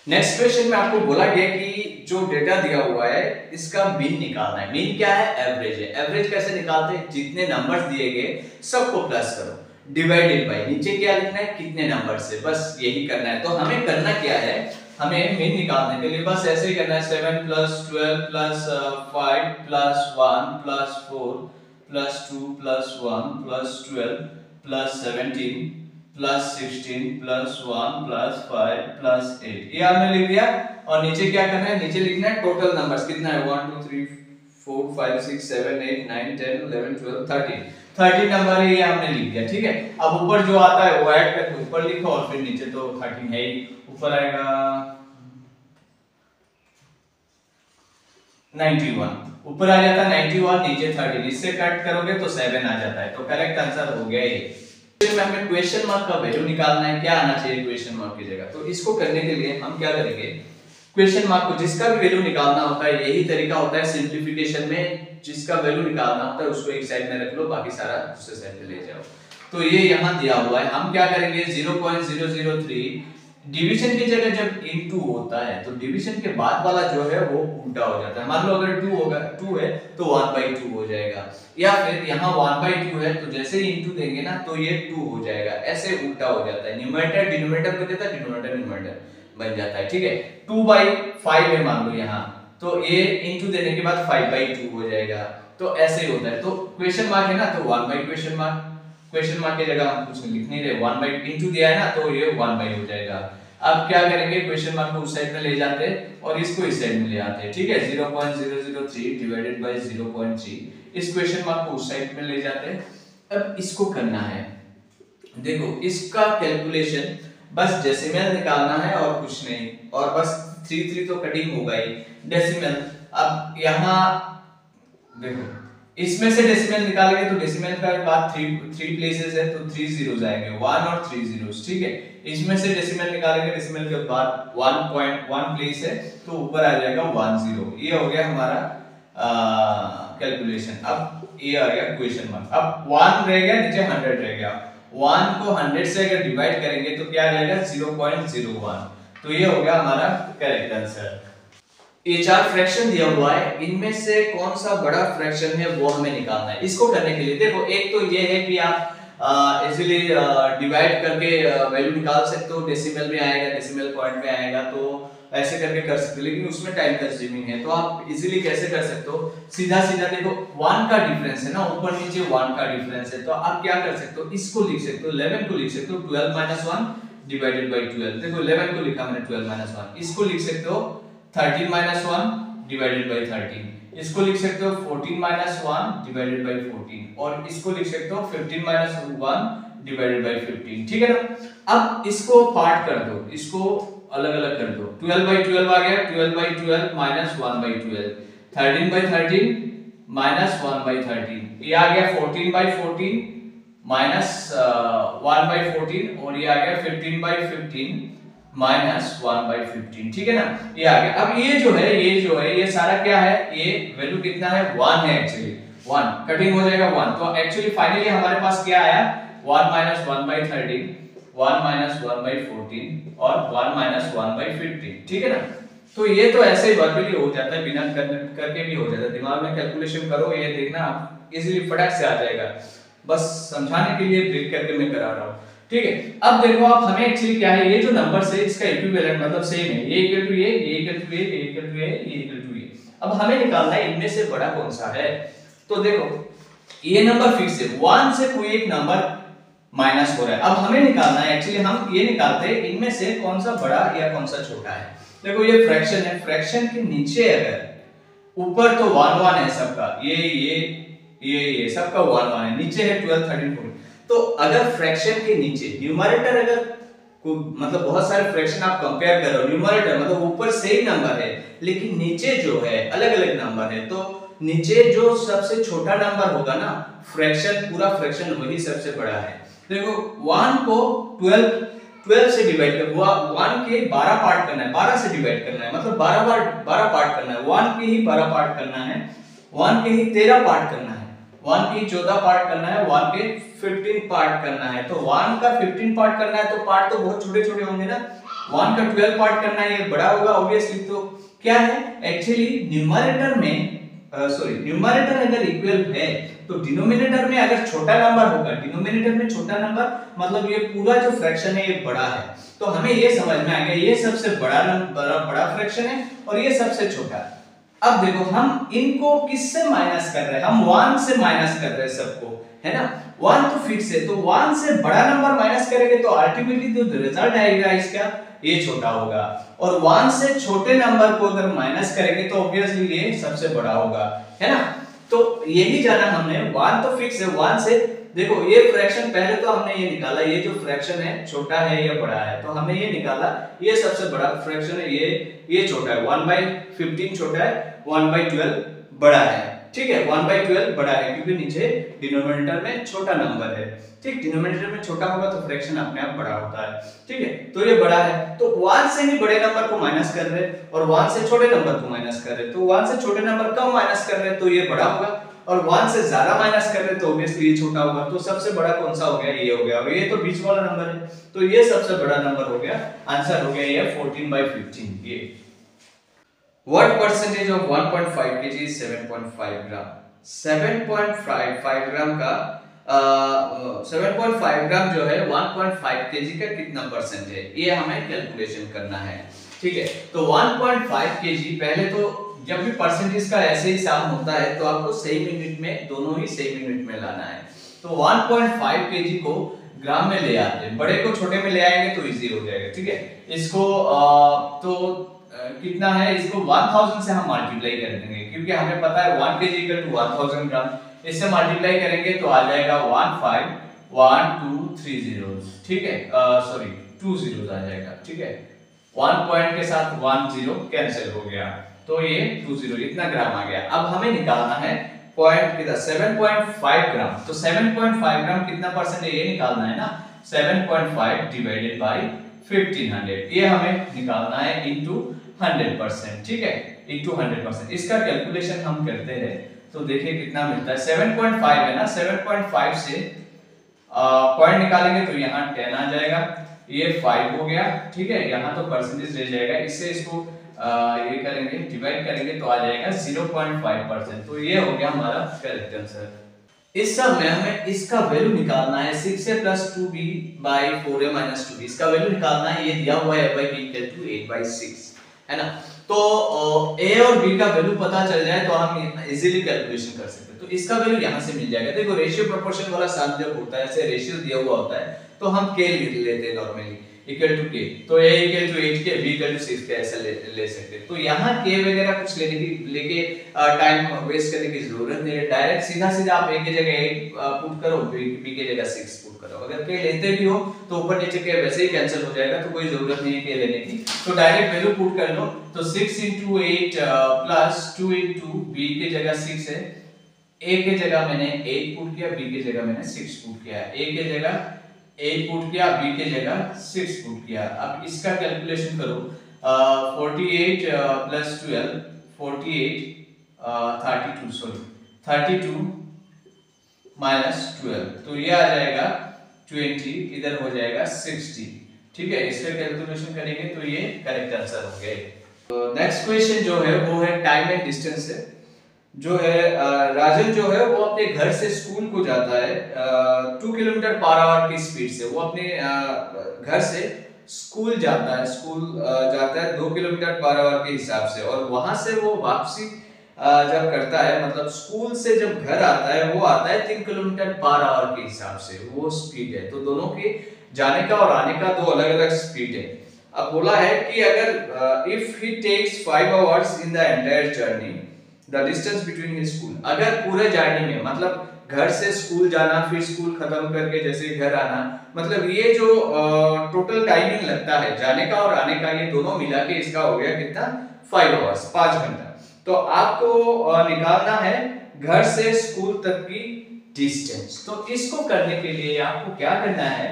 नेक्स्ट क्वेश्चन में आपको बोला गया कि जो डेटा दिया हुआ है इसका मीन निकालना है। मीन क्या है, एवरेज है। एवरेज कैसे निकालते हैं, जितने नंबर्स दिए गए सबको प्लस करो, डिवाइडेड बाय नीचे क्या लिखना है, कितने नंबर से, बस यही करना है। तो हमें करना क्या है, हमें मीन निकालने के लिए बस ऐसे ही करना है, 7 + 12 + 5 + 1 + 4 + 2 + 1 + 12 + 17 + 16 + 1 + 5 + 8, ये हमने लिख दिया। और नीचे क्या करना है, नीचे लिखना है टोटल नंबर्स कितना है, 1 2 3 4 5 6 7 8 9 10 11 12 13 नंबर है, ये हमने लिख दिया। ठीक है, अब ऊपर जो आता है वो ऐड करके ऊपर लिखो और फिर नीचे तो 13 है ही, ऊपर आएगा 91, ऊपर आ जाता है 91, नीचे 13, इससे कट करोगे तो 7 आ जाता है, तो करेक्ट आंसर हो गया ये। में हमें क्वेश्चन मार्क का वैल्यू निकालना है, क्या आना चाहिए क्वेश्चन मार्क की जगह। तो इसको करने के लिए हम क्या करेंगे, क्वेश्चन मार्क को जिसका भी वैल्यू निकालना होता है यही तरीका होता है सिंप्लीफिकेशन में, जिसका वैल्यू निकालना होता है उसको एक साइड में रख लो, बाकी सारा दूसरे साइड पे ले जाओ। तो ये यहाँ दिया हुआ है, हम क्या करेंगे 0.003 डिवीजन की जगह जब इनटू होता है तो डिवीजन के बाद वाला जो है वो उल्टा हो जाता है। मान लो अगर 2 होगा, 2 है तो 1/2 हो जाएगा, या फिर यहाँ 1/2 है तो जैसे ही इनटू देंगे ना तो ये 2 हो जाएगा, ऐसे उल्टा हो जाता है। न्यूमरेटर डिनोमिनेटर में देता है, डिनोमिनेटर न्यूमरेटर बन जाता है, ठीक है। 2/5 है मान लो यहाँ, तो ये इनटू देने के बाद 5/2 हो जाएगा, तो ऐसे ही होता है। तो क्वेश्चन मार्क है ना तो 1 क्वेश्चन मार्क, क्वेश्चन मार्क की जगह हम कुछ लिख नहीं रहे, 1 इनटू दिया है ना तो ये 1 हो जाएगा। अब क्या करेंगे, क्वेश्चन मार्क को उस साइड में ले जाते हैं और इसको इस साइड में ले आते हैं, ठीक है। 0.003 डिवाइडेड बाय 0.3, इस क्वेश्चन मार्क को उस साइड में ले जाते हैं। अब इसको करना है, देखो इसका कैलकुलेशन बस डेसिमल निकालना है और कुछ नहीं, और बस 3 तो कटिंग होगा ही, डेसिमल। अब यहाँ देखो इसमें से डेसिमल निकालेंगे तो डेसिमल का बाद 3 प्लेसेस है तो 3 जीरोस आएंगे, 1 और 3 जीरोस, ठीक है। इसमें से डेसिमल निकालेंगे, डेसिमल के बाद 1.1 प्लेस है तो ऊपर आ जाएगा 1 0। ये हो गया हमारा कैलकुलेशन। अब ये आ गया क्वेश्चन मार्क। अब 1 रह गया, नीचे 100 रह गया, 1 को 100 से अगर डिवाइड करेंगे तो क्या रहेगा 0.01, तो ये हो गया हमारा करेक्ट आंसर। ये 4 फ्रैक्शन दिया हुआ है, इनमें से कौन सा बड़ा फ्रैक्शन है वो हमें निकालना है। इसको करने के लिए देखो एक तो ये है कि आप इजीली डिवाइड करके वैल्यू निकाल सकते हो, डेसिमल में आएगा, डेसिमल पॉइंट में आएगा, तो ऐसे करके कर सकते हो, लेकिन उसमें टाइम कंज्यूमिंग है। तो आप इजीली कैसे कर सकते हो, सीधा सीधा देखो 1 का डिफरेंस है ना, ऊपर नीचे 1 का डिफरेंस है, तो आप क्या कर सकते हो, इसको लिख सकते हो, 11 को लिख सकते हो 12 - 1 डिवाइडेड बाय 12। देखो 11 को लिखा मैंने 12 - 1, इसको लिख सकते हो 13 - 1 डिवाइडेड बाय 13, इसको लिख सकते हो 14 - 1 डिवाइडेड बाय 14, और इसको लिख सकते हो 15 - 1 डिवाइडेड बाय 15, ठीक है ना। अब इसको पार्ट कर दो, इसको अलग अलग कर दो, 12/12 आ गया, 12/12 - 1/12, 13/13 - 1/13, ये आ गया 14/14 - 1/14, और ये आ गया 15/15 - 1/15, ठीक है ना, ये आ गया। अब ये जो है ये सारा क्या है, ये वैल्यू कितना है 1 है, एक्चुअली 1 कटिंग हो जाएगा 1, तो एक्चुअली फाइनली हमारे पास क्या आया 1 - 1/13, 1 - 1/14 और 1 - 1/15, ठीक है ना। तो ये तो ऐसे ही वर्बली हो जाता है, बिना करके भी हो जाता है, दिमाग में कैलकुलेशन करो, ये देखना आप इजीली फटाक से आ जाएगा, बस समझाने के लिए ब्रेक करके मैं करा रहा हूँ, ठीक है। अब देखो आप हमें एक्चुअली क्या है, ये जो नंबर है इसका इक्विवेलेंट मतलब सेम है, ये इक्वल टू ये इक्वल टू ये इक्वल टू ये इक्वल टू ये। अब हमें निकालना है इनमें से बड़ा कौन सा है। तो देखो ये नंबर फिक्स है, 1 से कोई एक नंबर माइनस हो रहा है। अब हमें निकालना है, एक्चुअली हम ये निकालते हैं इनमें से कौन सा बड़ा या कौन सा छोटा है। देखो ये फ्रैक्शन है, फ्रैक्शन के नीचे अगर ऊपर तो 1 1 है सबका, ये सबका 1 1 है, नीचे है 12 13 14, तो अगर फ्रैक्शन के नीचे न्यूमरेटर अगर मतलब बहुत सारे फ्रैक्शन आप कंपेयर कर रहे हो, न्यूमरेटर मतलब ऊपर सेम नंबर है लेकिन नीचे जो है अलग अलग नंबर है, तो नीचे जो सबसे छोटा नंबर होगा ना फ्रैक्शन, पूरा फ्रैक्शन वही सबसे बड़ा है। देखो 1 को 12 से डिवाइड कर, 1 के 12 पार्ट करना है, 12 से डिवाइड करना है, मतलब 12 पार्ट करना है, 1 के ही 12 पार्ट करना है, 1 के ही 13 पार्ट करना है, 1 की 14 पार्ट करना है, 1 के 15 पार्ट करना है। तो 1 का 15 पार्ट करना है तो पार्ट तो बहुत छोटे छोटे होंगे ना, 1 का 12 पार्ट करना है, ये बड़ा होगा ऑब्वियसली। तो क्या है एक्चुअली न्यूमरेटर में न्यूमरेटर अगर इक्वल है तो डिनोमिनेटर में अगर छोटा नंबर होगा, डिनोमिनेटर में छोटा नंबर मतलब ये पूरा जो फ्रैक्शन है ये बड़ा है, तो हमें ये समझ में आ गया ये सबसे बड़ा फ्रैक्शन है और ये सबसे छोटा। अब देखो हम इनको किससे माइनस कर रहे हैं, हम 1 से माइनस कर रहे हैं सबको, है ना। 1 तो फिक्स है, तो 1 से बड़ा नंबर माइनस करेंगे तो अल्टीमेटली जो रिजल्ट आएगा इसका ये छोटा होगा, और 1 से छोटे नंबर को अगर माइनस करेंगे तो ऑब्वियसली ये सबसे बड़ा होगा, है ना। तो यही जाना हमने, 1 तो फिक्स है, 1 से देखो ये फ्रैक्शन पहले तो हमने ये निकाला, ये जो फ्रैक्शन है छोटा है या बड़ा है, तो हमने ये निकाला ये सबसे बड़ा फ्रैक्शन है, ये छोटा है, 1/15 छोटा है, 1/12 बड़ा है, ठीक है। 1/12 बड़ा है क्योंकि नीचे डिनोमिनेटर में छोटा नंबर है, ठीक। डिनोमिनेटर में छोटा होगा तो फ्रैक्शन अपने आप बड़ा होता है, ठीक है। तो ये बड़ा है, तो 1 से ही बड़े नंबर को माइनस कर रहे और 1 से छोटे नंबर को माइनस कर रहे, तो 1 से छोटे नंबर कम माइनस कर रहे तो ये बड़ा होगा, और 1 से ज्यादा माइनस कर रहे तो ऑब्वियसली ये छोटा होगा। तो सबसे बड़ा कौन सा हो गया, ये हो गया, और ये तो बीच वाला नंबर है, तो ये सबसे बड़ा नंबर हो गया। आंसर हो गया ये 14/15। ये What percentage of 1.5 kg is 7.5 ग्राम? 7.5 ग्राम का 7.5 ग्राम जो है 1.5 kg का कितना परसेंट है, ये हमें कैलकुलेशन करना है, ठीक है। तो 1.5 kg, पहले तो जब भी परसेंटेज का ऐसे ही साम होता है तो आपको सही यूनिट में, दोनों ही सही यूनिट में लाना है। तो 1.5 kg को ग्राम में ले आते हैं, बड़े को छोटे में ले आएंगे तो इजी हो जाएगा, ठीक है। इसको तो कितना है, इसको 1000 से हम मल्टीप्लाई कर देंगे क्योंकि हमें पता है 1 kg इक्वल टू 1000 ग्राम। इससे मल्टीप्लाई करेंगे तो आ जाएगा 151230 zeros, ठीक है, सॉरी 2 zeros आ जाएगा, ठीक है। 1 पॉइंट के साथ 1 0 कैंसिल हो गया, तो ये 2 0 इतना ग्राम आ गया। अब हमें निकालना है पॉइंट कितना, 7.5 ग्राम। तो 7.5 ग्राम कितना परसेंट है ये निकालना है ना, 7.5 डिवाइडेड बाय 1500, ये हमें निकालना है इनटू 100%, ठीक है, इनटू 100%। इसका कैलकुलेशन हम करते हैं तो देखिए कितना मिलता है। 7.5 है ना, 7.5 से पॉइंट निकालेंगे तो यहाँ 10 आ जाएगा, ये 5 हो गया, ठीक है। यहाँ तो परसेंटेज रह जाएगा, इससे इसको ये करेंगे, डिवाइड करेंगे तो आ जाएगा 0.5%। तो ये हो गया हमारा करेक्ट आंसर। इस सब में हमें इसका वैल्यू निकालना है, 6a + 2b / 4a - 2b, इसका वैल्यू निकालना है। ये दिया हुआ है a/b = 8/6, है ना। तो a और b का वैल्यू पता चल जाए तो हम इजीली कैलकुलेशन कर सकते हैं। तो इसका वैल्यू यहां से मिल जाएगा। देखो रेशियो प्रोपोर्शन वाला सम जब होता है, ऐसे रेशियो दिया हुआ होता है तो हम k लेते हैं नॉर्मली, इक्वल टू k। तो a equal to 8k, b equal to 6k ऐसा ले सकते हैं। तो यहाँ k वगैरह कुछ लेके टाइम वेस्ट करने की जरूरत नहीं है। डायरेक्ट सीधा आप a की जगह 8 पुट करो, b की जगह 6 पुट करो। अगर k लेते भी हो तो ऊपर नीचे k वैसे ही कैंसिल हो जाएगा, तो कोई जरूरत नहीं है k लेने की। तो डायरेक्ट वैल्यू पुट कर लो। तो 6 × 8 + 2 × b की जगह 6 है, a की जगह मैंने 8 पुट किया, b की जगह मैंने 6 पुट किया। a की जगह 8 पुट किया, b की जगह 6 पुट किया। अब इसका कैलकुलेशन करो, 48 + 12 48 32 सॉरी 32 - 12, तो ये आ जाएगा 20, इधर हो जाएगा 60, ठीक है। इसका कैलकुलेशन करेंगे तो ये करेक्ट आंसर हो गया। तो नेक्स्ट क्वेश्चन जो है वो है टाइम एंड डिस्टेंस है। जो है राजन जो है वो अपने घर से स्कूल को जाता है 2 km/h की स्पीड से। वो अपने घर से स्कूल जाता है 2 km/h के हिसाब से, और वहां से वो वापसी जब करता है, मतलब स्कूल से जब घर आता है वो आता है 3 km/h के हिसाब से, वो स्पीड है। तो दोनों के जाने का और आने का दो अलग अलग स्पीड है। अब बोला है कि अगर if he takes 5 hours in the entire journey, the distance between his school, अगर पूरे जर्नी में मतलब घर से स्कूल जाना फिर स्कूल खत्म करके जैसे घर आना, मतलब ये जो टोटल टाइमिंग लगता है जाने का और आने का, ये दोनों मिला के इसका हो गया कितना, 5 hours, 5 घंटा। तो आपको निकालना है घर से स्कूल तक की डिस्टेंस। तो इसको करने के लिए आपको क्या करना है,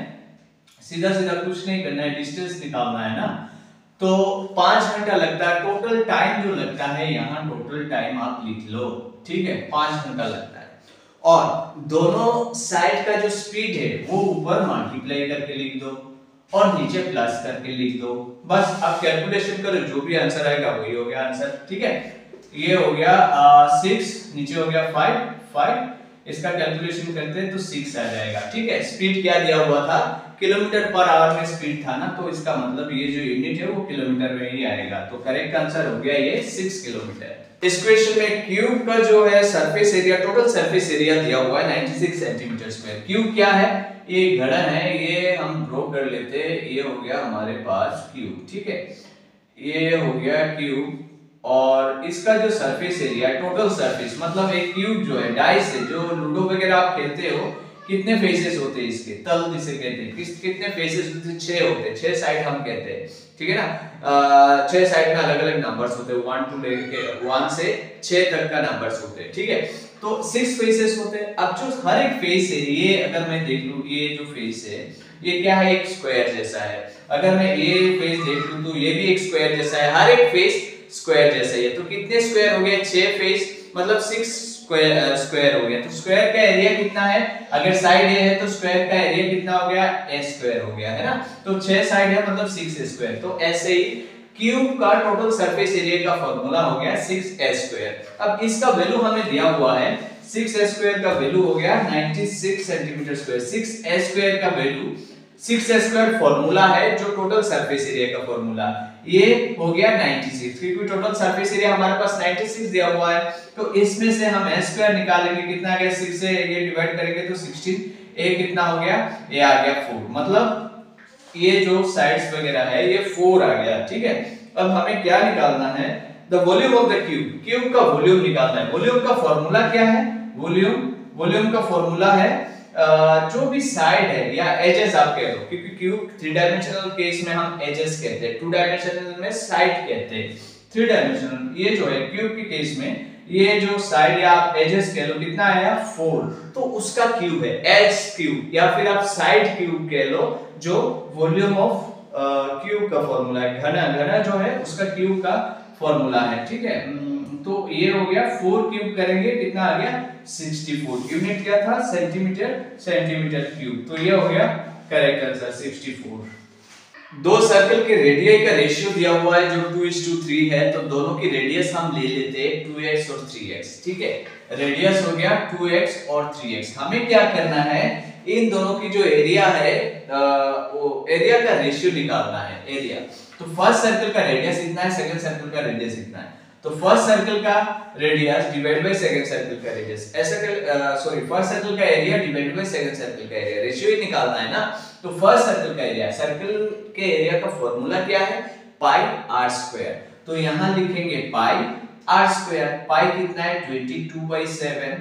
सीधा कुछ नहीं करना है, डिस्टेंस निकालना है ना। तो 5 घंटा लगता है टोटल टाइम जो लगता है, यहाँ टोटल टाइम आप लिख लो, ठीक है, 5 घंटा लगता है। और दोनों साइड का जो स्पीड है वो ऊपर मल्टीप्लाई करके लिख दो और नीचे प्लस करके लिख दो। बस आप कैलकुलेशन करो, जो भी आंसर आएगा वही हो गया आंसर, ठीक है। ये हो गया 6, नीचे हो गया 5, इसका कैलकुलेशन करते हैं तो 6 आ जाएगा, ठीक है। स्पीड क्या दिया हुआ था, km/h में स्पीड था ना, तो इसका मतलब ये जो यूनिट है वो किलोमीटर में ही आएगा। तो करेक्ट आंसर हो गया ये 6 किलोमीटर। इस क्वेश्चन में क्यूब का जो है surface area, total surface area दिया हुआ है 96 सेंटीमीटर स्क्वायर। क्यूब क्या है, ये घड़ा है, ये हम ड्रॉ कर लेते हैं। ये हो गया हमारे पास क्यूब, ठीक है, ये हो गया क्यूब। और इसका जो सरफेस एरिया, टोटल सरफेस मतलब एक क्यूब जो है, डाइस है, जो लूडो वगैरह आप खेलते हो, कितने फेसेस होते हैं इसके, तल जिसे कहते हैं, कितने फेसेस होते हैं, 6 होते हैं, 6 साइड हम कहते हैं, ठीक है ना। 6 साइड में अलग अलग नंबर्स होते हैं, 1 टू लेके 1 से 6 तक का नंबर्स होते हैं, ठीक है। तो 6 फेसेस होते हैं। अब जो हर एक फेस है, ये अगर मैं देख लूं, ये जो फेस है ये क्या है, एक स्क्वायर जैसा है। अगर मैं ये फेस देख लूं तो ये भी एक स्क्वायर जैसा है, हर एक फेस स्क्वायर जैसा है। तो कितने स्क्वायर हो गए, 6 फेस मतलब 6 स्क्वायर हो गया। तो स्क्वायर का एरिया कितना है, अगर साइड ए है तो स्क्वायर का एरिया कितना हो गया, ए स्क्वायर हो गया, है ना। तो 6 साइड है मतलब 6 स्क्वायर। तो ऐसे ही क्यूब का टोटल सरफेस एरिया का फार्मूला हो गया 6a स्क्वायर। अब इसका वैल्यू हमें दिया हुआ है, 6a स्क्वायर का वैल्यू हो गया 96 सेंटीमीटर स्क्वायर। 6a स्क्वायर का वैल्यू, 6a स्क्वायर फार्मूला है जो टोटल सरफेस एरिया का फार्मूला, ये हो गया 96, क्योंकि टोटल सरफेस एरिया हमारे पास 96 दिया हुआ है। तो इसमें से हम a स्क्वायर निकालेंगे, कितना आ गया, 6 से ये डिवाइड करेंगे तो 16, a कितना हो गया, a आ गया 4, मतलब ये जो साइड्स वगैरह है ये 4 आ गया, ठीक है। अब हमें क्या निकालना है, the volume of the cube, cube का वॉल्यूम निकालना है। वॉल्यूम का फॉर्मूला क्या है, वॉल्यूम का फॉर्मूला है जो भी साइड है या एजेस आप कह लो, क्योंकि क्यूब 3 डायमेंशनल केस में हम एजेस कहते हैं, 2 डायमेंशनल में साइड कहते हैं, 3 डायमेंशनल ये जो है क्यूब के केस में ये जो साइड या आप एजेस कह लो, कितना आया 4, तो उसका क्यूब है एज क्यूब, या फिर आप साइड क्यूब कह लो, जो वॉल्यूम ऑफ क्यूब का फॉर्मूला है, घना जो है उसका क्यूब का फॉर्मूला है, ठीक है। तो ये हो गया 4 क्यूब करेंगे, कितना आ गया 64, यूनिट क्या था, सेंटीमीटर क्यूब। तो ये हो गया करेक्ट आंसर 64। दो सर्कल के रेडियस का रेशियो दिया हुआ है जो 2:3 है, तो दोनों की रेडियस हम ले लेते हैं 2x और 3x, ठीक है। रेडियस हो गया 2x और 3x। हमें क्या करना है, इन दोनों की जो एरिया है वो एरिया का रेशियो निकालना है, एरिया। तो फर्स्ट सर्कल का रेडियस इतना है, सेकंड सर्कल का रेडियस इतना है, तो फर्स्ट सर्कल का radius divide by second circle का रेडियस, ऐसा फर्स्ट सर्कल का area divide by second circle का एरिया, रेशियो ही निकालना है ना। तो फर्स्ट सर्कल का एरिया, सर्कल के एरिया का फॉर्मूला क्या है, पाई आर स्क्वायर। तो यहां लिखेंगे पाई आर स्क्वायर, पाई कितना है 22/7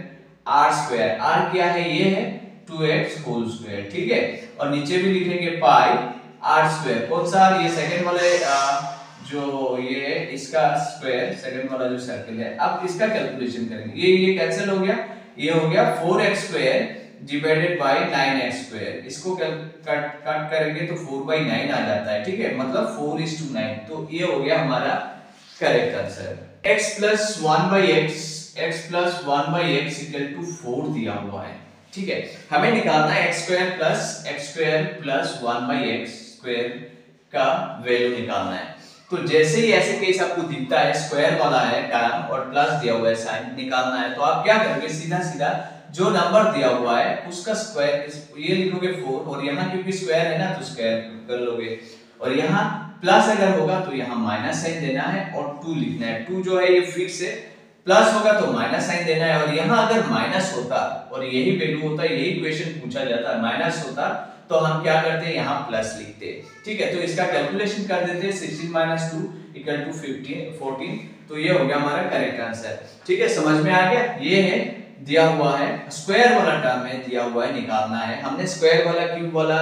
आर स्क्वायर, आर क्या है, ये है 2x होल स्क्वायर, ठीक है। और नीचे भी लिखेंगे पाई आर स्क्वायर, कौन सा, ये सेकंड वाले जो ये इसका स्क्वायर, सेकंड वाला जो सर्कल है। अब इसका कैलकुलेशन करेंगे, ये कैंसिल हो गया, ये हो गया 4x square divided by 9x square, इसको कट करेंगे तो 4/9 आ जाता है, ठीक है, मतलब 4:9। तो ये हो गया हमारा करेक्ट आंसर। x + 1/x = 4 दिया हुआ है, ठीक है। हमें निकालना है x² + 1/x² का वैल्यू निकालना है। तो जैसे ही ऐसे केस आपको दिखता है, स्क्वायर वाला है टर्म और प्लस दिया हुआ है साइन निकालना है, तो आप क्या करोगे, सीधा जो नंबर दिया हुआ है उसका स्क्वायर, ये लिखोगे 4, और यहाँ क्योंकि स्क्वायर है ना तो स्क्वायर कर लोगे, और यहाँ प्लस अगर होगा तो यहाँ माइनस साइन देना है और 2 लिखना है। 2 जो है ये फिक्स है, प्लस होगा तो माइनस साइन देना है, और यहाँ अगर माइनस होता और यही वैल्यू होता, यही क्वेश्चन पूछा जाता, माइनस होता तो हम क्या करते हैं, यहाँ प्लस लिखते, ठीक है। तो इसका कैलकुलेशन कर देते हैं, 16 - 2 = 14। तो ये हो गया हमारा करेक्ट आंसर, ठीक है। समझ में आ गया, ये है दिया हुआ है, स्क्वायर वाला टर्म है दिया हुआ है, निकालना है हमने। स्क्वायर वाला, क्यूब वाला,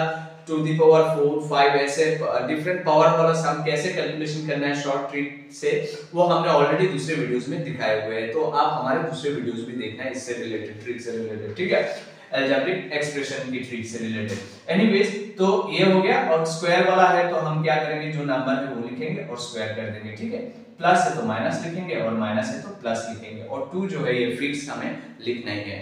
2⁴, 5 ऐसे डिफरेंट पावर वाला सम कैसे कैलकुलेशन करना है शॉर्ट ट्रिक से, वो हमने ऑलरेडी दूसरे वीडियोस में दिखाए हुए हैं, तो आप हमारे दूसरे वीडियोस भी देखना है इससे रिलेटेड, ट्रिक से रिलेटेड, ठीक है, अलजेब्रिक एक्सप्रेशन की ट्रिक से रिलेटेड। एनीवेज, तो ये हो गया। और स्क्वायर वाला है तो हम क्या करेंगे, जो नंबर है वो लिखेंगे और स्क्वायर कर देंगे, ठीक है। प्लस है तो माइनस लिखेंगे और माइनस है तो प्लस लिखेंगे, और 2 जो है ये फिक्स हमें लिखना ही है।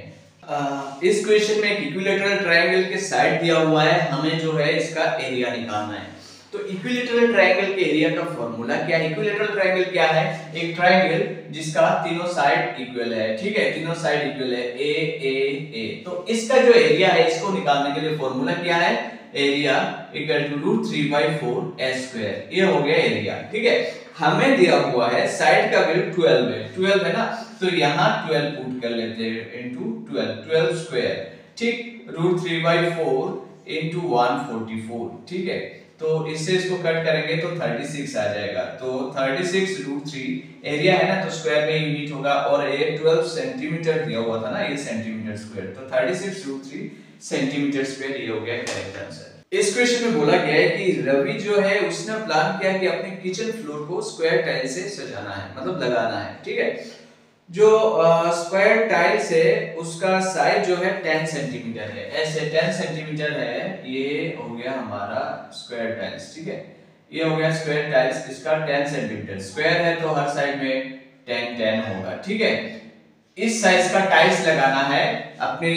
इस क्वेश्चन में एक इक्विलैटरल ट्रायंगल के साइड दिया हुआ है, हमें जो है इसका एरिया निकालना है। तो इक्विलैटरल ट्रायंगल के एरिया का फॉर्मूला क्या है, इक्विलैटरल ट्रायंगल क्या है, एक ट्रायंगल जिसका तीनों साइड इक्वल है, ठीक है, तीनों साइड इक्वल है, ए। तो इसका जो एरिया है इसको निकालने के लिए फॉर्मूला क्या है, एरिया = √3/4a², ये हो गया एरिया, ठीक है। हमें दिया हुआ है साइड का वैल्यू 12 है ना, तो यहाँ 12 पुट कर लेते हैं इनटू 12 स्क्वायर, ठीक, √3/4 × 144, ठीक है। तो इससे इसको कट करेंगे तो 36 आ जाएगा, तो 36√3 एरिया है ना, तो स्क्वायर में यूनिट होगा, और ये 12 सेंटीमीटर दिया हुआ था ना, ये सेंटीमीटर स्क्वायर, तो 36√3 सेंटीमीटर स्क्वायर। ये हो गया करेक्ट आंसर। इस क्वेश्चन में बोला गया है कि रवि जो है उसने प्लान किया कि अपने किचन फ्लोर को स्क्वायर टाइल से सजाना है, मतलब लगाना है, ठीक है। जो स्क्वायर टाइल्स है उसका साइज जो है 10 सेंटीमीटर है, ऐसे 10 सेंटीमीटर है। ये हो गया हमारा स्क्वायर टाइल्स, ठीक है। ये हो गया स्क्वायर टाइल्स, इसका 10 सेंटीमीटर स्क्वायर है तो हर साइड में 10 10 होगा, ठीक है। इस साइज का टाइल्स लगाना है अपने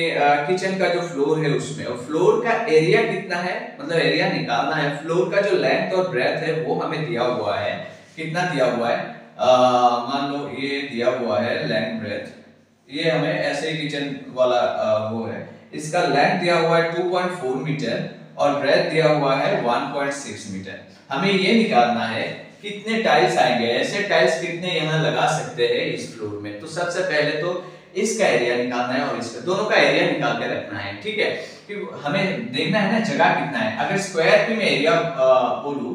किचन का जो फ्लोर है उसमें, और फ्लोर का एरिया कितना है, मतलब एरिया निकालना है। फ्लोर का जो लेंथ और ब्रेथ है वो हमें दिया हुआ है, कितना दिया हुआ है, मान लो ये दिया हुआ है लेंथ ब्रेथ, ये हमें ऐसे ही किचन वाला वो है। इसका लेंथ दिया हुआ है 2.4 मीटर और ब्रेथ दिया हुआ है 1.6 मीटर। हमें ये निकालना है कितने टाइल्स आएंगे, ऐसे टाइल्स कितने यहाँ लगा सकते हैं इस फ्लोर में। तो सबसे पहले तो इसका एरिया निकालना है और इसका, दोनों का एरिया निकाल के रखना है, ठीक है। कि हमें देखना है ना जगह कितना है। अगर स्क्वायर की मैं एरिया बोलूं,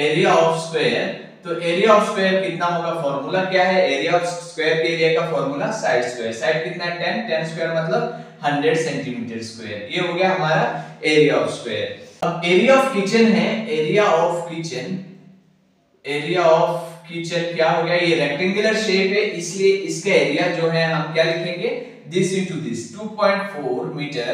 एरिया ऑफ स्क्वायर, तो एरिया ऑफ स्क्वायर कितना होगा, फॉर्मूला क्या है, एरिया ऑफ स्क्वायर के एरिया का फॉर्मूला साइड स्क्वायर। साइड कितना है 10, 10 स्क्वायर मतलब 100 सेंटीमीटर स्क्वायर। ये हो गया हमारा एरिया ऑफ स्क्वायर। अब एरिया ऑफ किचन है, area of kitchen, area of kitchen क्या हो गया, ये रेक्टेंगुलर शेप है इसलिए इसका एरिया जो है हम क्या लिखेंगे, this into this, 2.4 metre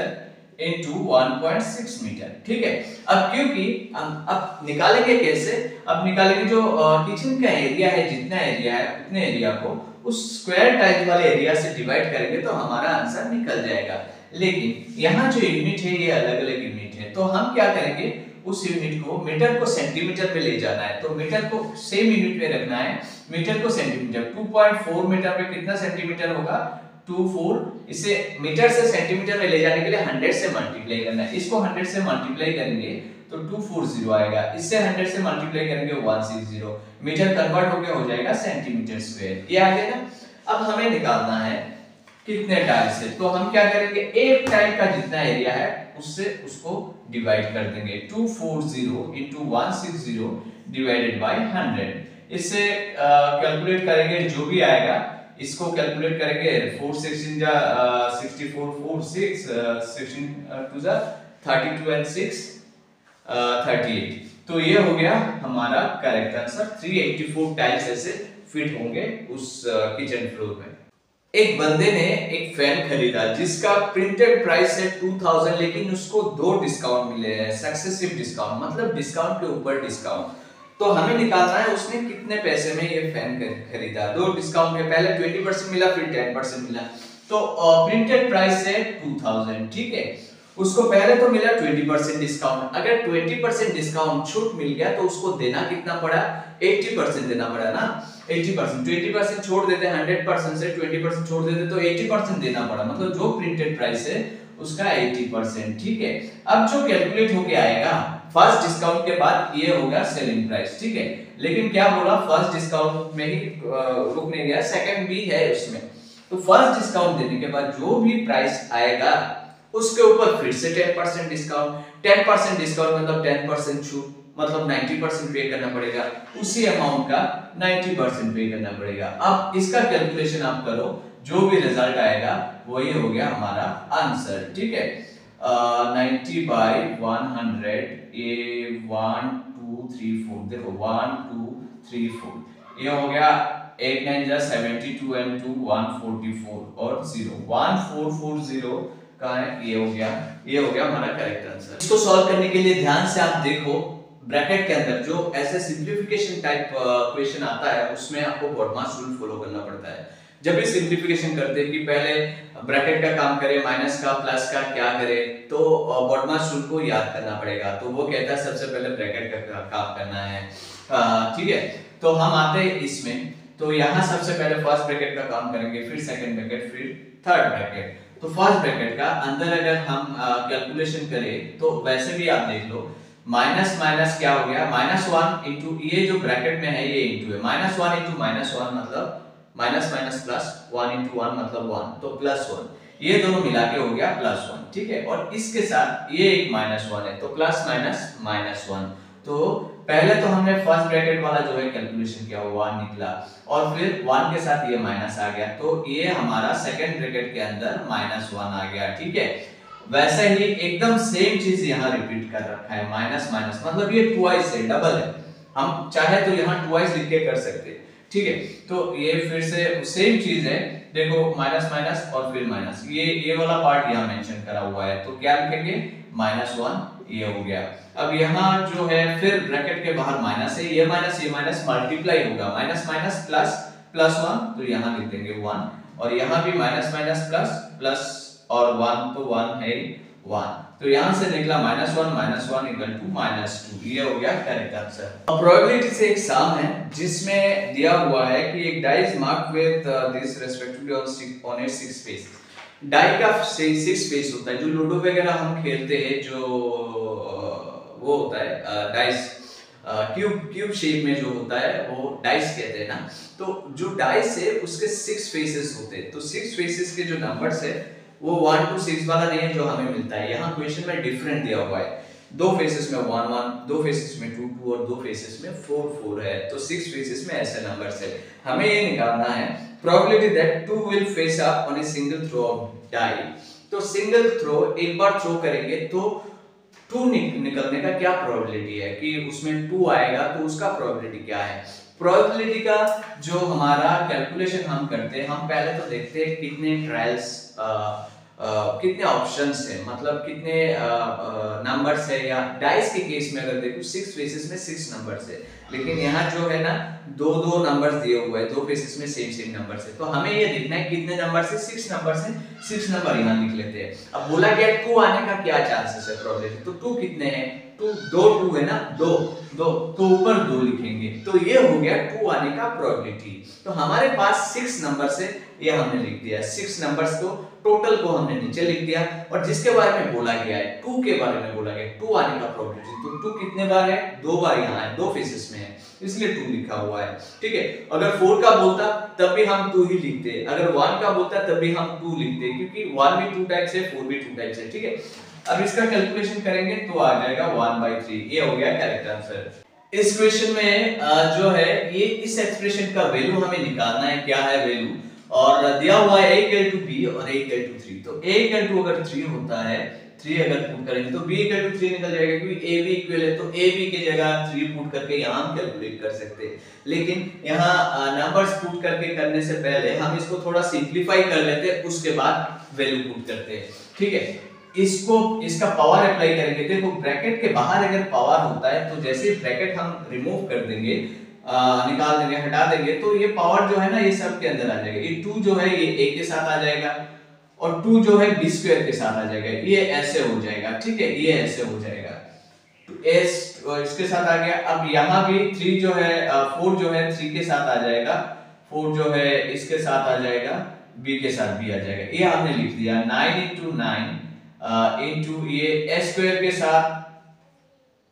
into 1.6 metre, ठीक है। अब क्योंकि अब निकालेंगे कैसे, अब निकालेंगे जो किचन का एरिया है, जितना एरिया है उतने एरिया को उस स्क्वायर टाइप वाले एरिया से डिवाइड करेंगे तो हमारा आंसर निकल जाएगा। लेकिन यहाँ जो यूनिट है ये अलग अलग यूनिट है, तो हम क्या करेंगे, उस यूनिट को मीटर को सेंटीमीटर में ले जाना है, तो मीटर को सेम यूनिट में रखना है, मीटर को सेंटीमीटर। 2.4 मीटर में कितना सेंटीमीटर होगा, 24। इसे मीटर से सेंटीमीटर में ले जाने के लिए 100 से मल्टीप्लाई करना है। इसको 100 से मल्टीप्लाई करेंगे तो 240 आएगा, इससे 100 से मल्टीप्लाई करेंगे 160, मीटर कन्वर्ट होकर हो जाएगा सेंटीमीटर स्क्वायर। ये आ गया ना। अब हमें निकालना है कितने टाइल्स है, तो हम क्या करेंगे, एक टाइल का जितना एरिया है उससे उसको डिवाइड कर देंगे, 240 into 160 डिवाइडेड बाय 100। इससे कैलकुलेट करेंगे जो भी आएगा, इसको कैलकुलेट करेंगे 4 16 जा 64 4 6 16 2 जा 32 and 6 38। तो ये हो गया हमारा करेक्ट आंसर। 384 टाइल्स ऐसे फिट होंगे उस किचन फ्लोर में। एक बंदे ने एक फैन खरीदा जिसका प्रिंटेड प्राइस है 2000, लेकिन उसको 2 डिस्काउंट मिले हैं, सक्सेसिव डिस्काउंट, मतलब डिस्काउंट के ऊपर डिस्काउंट। तो हमें निकालना है उसने कितने पैसे में ये फैन खरीदा। 2 डिस्काउंट में पहले 20% मिला, फिर 10% मिला। तो प्रिंटेड प्राइस है 2000, ठीक है। उसको पहले तो मिला 20% डिस्काउंट। अगर 20% डिस्काउंट छूट मिल गया तो उसको देना कितना पड़ा, 80% देना पड़ा ना। 80%, 20% छोड़ देते हैं, 100% से 20% छोड़ देते तो 80% देना पड़ा, मतलब जो प्रिंटेड प्राइस है उसका 80%, ठीक है। अब जो कैलकुलेट होके आएगा फर्स्ट डिस्काउंट के बाद ये होगा सेलिंग प्राइस, ठीक है। लेकिन क्या बोला, फर्स्ट डिस्काउंट में ही रुक नहीं गया, सेकंड भी है उसमें। तो फर्स्ट डिस्काउंट देने के बाद जो भी प्राइस आएगा उसके ऊपर फिर से 10% डिस्काउंट। 10% डिस्काउंट मतलब 10% छूट, मतलब 90% पे करना पड़ेगा, उसी अमाउंट का 90% पे करना पड़ेगा। अब इसका कैलकुलेशन आप करो, जो भी रिजल्ट आएगा वही हो गया हमारा आंसर, ठीक है। 90 by 100, ये 1 2 3 4, देखो 1 2 3 4, ये हो गया 8 9 जा 72 and 2 144 और 0 1440 का है, ये हो गया हमारा करेक्ट आंसर। इसको सॉल्व करने के लिए ध्यान से आप देखो, ब्रैकेट के अंदर जो ऐसे सिंपलीफिकेशन टाइप क्वेश्चन आता है उसमें आपको बॉडमास रूल फॉलो करना पड़ता है। जब भी सिंपलीफिकेशन करते हैं कि पहले ब्रैकेट का काम करें, माइनस का प्लस का क्या करें, तो बॉडमास रूल को याद करना पड़ेगा। तो वो कहता है सबसे पहले ब्रैकेट का काम करना है, ठीक है। तो हम आते हैं इसमें, तो यहाँ सबसे पहले फर्स्ट ब्रैकेट का काम करेंगे, फिर सेकंड ब्रैकेट, फिर थर्ड ब्रैकेट। तो फर्स्ट ब्रैकेट का अंदर अगर हम कैलकुलेशन करें तो वैसे भी आप देख लो, माइनस माइनस क्या हो गया, -1 इंटू, ये जो ब्रैकेट में है ये इंटू है, -1 इंटू -1 मतलब माइनस माइनस प्लस, 1 इंटू 1 मतलब 1, तो +1, ये दोनों मिला के हो गया +1, ठीक है। और इसके साथ ये एक -1 है, तो प्लस माइनस -1। तो पहले तो हमने फर्स्ट ब्रैकेट वाला जो है कैलकुलेशन किया, 1 निकला, और फिर 1 के साथ ये माइनस आ गया, तो ये हमारा सेकंड ब्रैकेट के अंदर -1 आ गया, ठीक है। वैसा ही एकदम सेम चीज यहाँ रिपीट कर रखा है, माइनस माइनस मतलब ये ट्वाइस है, डबल है। हम चाहे तो यहाँ ट्वाइस लिख के कर सकते हैं, ठीक है। तो ये फिर से सेम चीज है, देखो माइनस माइनस और फिर माइनस, ये वाला पार्ट यहाँ मेंशन करा हुआ है, तो क्या लिखेंगे -1, ये हो गया। अब यहाँ जो है फिर ब्रैकेट के बाहर माइनस है, ये माइनस मल्टीप्लाई होगा, माइनस माइनस प्लस प्लस 1, तो यहाँ लिख देंगे 1, और यहाँ भी माइनस माइनस प्लस प्लस और 1, तो 1 है 1, तो यहाँ से निकला -1 इक्वल टू -2, ये हो गया करेक्ट आंसर। अब प्रोबेबिलिटी से एक सम है जिसमें दिया हुआ है कि एक die is marked with this respectively on its 6 face. Die का 6 फेस होता है, जो लूडो वगैरह हम खेलते हैं, जो वो होता है डाइस क्यूब शेप में जो होता है वो डाइस कहते हैं ना। तो जो डाइस है उसके 6 फेसेस होते हैं, तो 6 फेसेस के जो नंबर्स है वो 1 to 6 वाला नहीं है जो हमें मिलता है, यहाँ क्वेश्चन में डिफरेंट दिया हुआ है, 2 फेसेस में 1 1, 2 फेसेस में 2 2 और 2 फेसेस में 4 4 है, तो 6 फेसेस में ऐसे नंबर्स है। हमें ये निकालना है probability that 2 will face up on a single throw of die. तो सिंगल थ्रो एक बार थ्रो करेंगे तो 2 निकलने का क्या प्रोबेबिलिटी है कि उसमें 2 आएगा, तो उसका प्रोबेबिलिटी क्या है। प्रोबेबिलिटी का जो हमारा कैलकुलेशन हम करते हैं, हम पहले तो देखते हैं कितने ट्रायल्स कितने ऑप्शंस है, मतलब कितने नंबर्स है, या डाइस के केस में अगर देखो 6 फेसेस में 6 नंबर्स है, लेकिन यहाँ जो है ना 2 नंबर्स दिए हुए हैं, 2 फेसेस में सेम नंबर्स है, तो हमें ये देखना है कितने नंबर से 6 नंबर से 6 नंबर यहाँ लिख लेते हैं। अब बोला गया 2 आने का क्या चांसेस है प्रोबेबिलिटी, तो 2 कितने हैं, 2 है ना, 2 तो ऊपर 2 लिखेंगे, तो ये हो गया 2 आने का प्रोबेबिलिटी। तो हमारे पास 6 नंबर से ये हमने लिख दिया, 6 नंबर्स को टोटल को हमने नीचे लिख दिया, और जिसके बारे में बोला गया है 2 के बारे में बोला गया, 2 आने का प्रोबेबिलिटी, तो 2 कितने बार है, 2 बार यहाँ है, 2 फेसेस में है, इसलिए 2 लिखा हुआ है, ठीक है। अगर 4 का बोलता तब भी हम 2 ही लिखते, अगर 1 का बोलता तब भी हम 2 लिखते, क्योंकि 1 भी 2 टाइप्स है, 4 भी 2 टाइप्स है, ठीक है। अब इसका कैलकुलेशन करेंगे तो आ जाएगा 1/3, ये हो गया करेक्ट आंसर। इस क्वेश्चन में जो है ये इस एक्सप्रेशन का वैल्यू हमें निकालना है, क्या है वैल्यू, और दिया हुआ है a इक्वल टू b और a इक्वल टू 3, तो a इक्वल टू अगर 3 होता है, 3 अगर पुट करेंगे तो b इक्वल टू 3 निकल जाएगा, क्योंकि a b इक्वल है, तो a b की जगह 3 पुट करके यहाँ हम कैलकुलेट कर सकते हैं। लेकिन यहाँ नंबर्स पुट करके करने से पहले हम इसको थोड़ा सिंपलीफाई कर लेते हैं, उसके बाद वैल्यू पुट करते हैं, ठीक है। इसका पावर अप्लाई करेंगे, देखो ब्रैकेट के बाहर अगर पावर होता है तो जैसे ब्रैकेट हम रिमूव कर देंगे, निकाल देंगे, हटा देंगे, तो ये पावर जो है ना ये सब के अंदर आ जाएगा, ये 2 जो है ये a के साथ आ जाएगा, और 2 जो है b स्क्वायर के साथ आ जाएगा, ये ऐसे हो जाएगा, ठीक है, ये ऐसे हो जाएगा, तो s इसके साथ आ गया। अब यहाँ भी 3 जो है 4 जो है 3 के साथ आ जाएगा, 4 जो है इसके साथ आ जाएगा, b के साथ भी आ जाएगा, ये हमने लिख दिया 9 into 9 into ये s स्क्वायर के साथ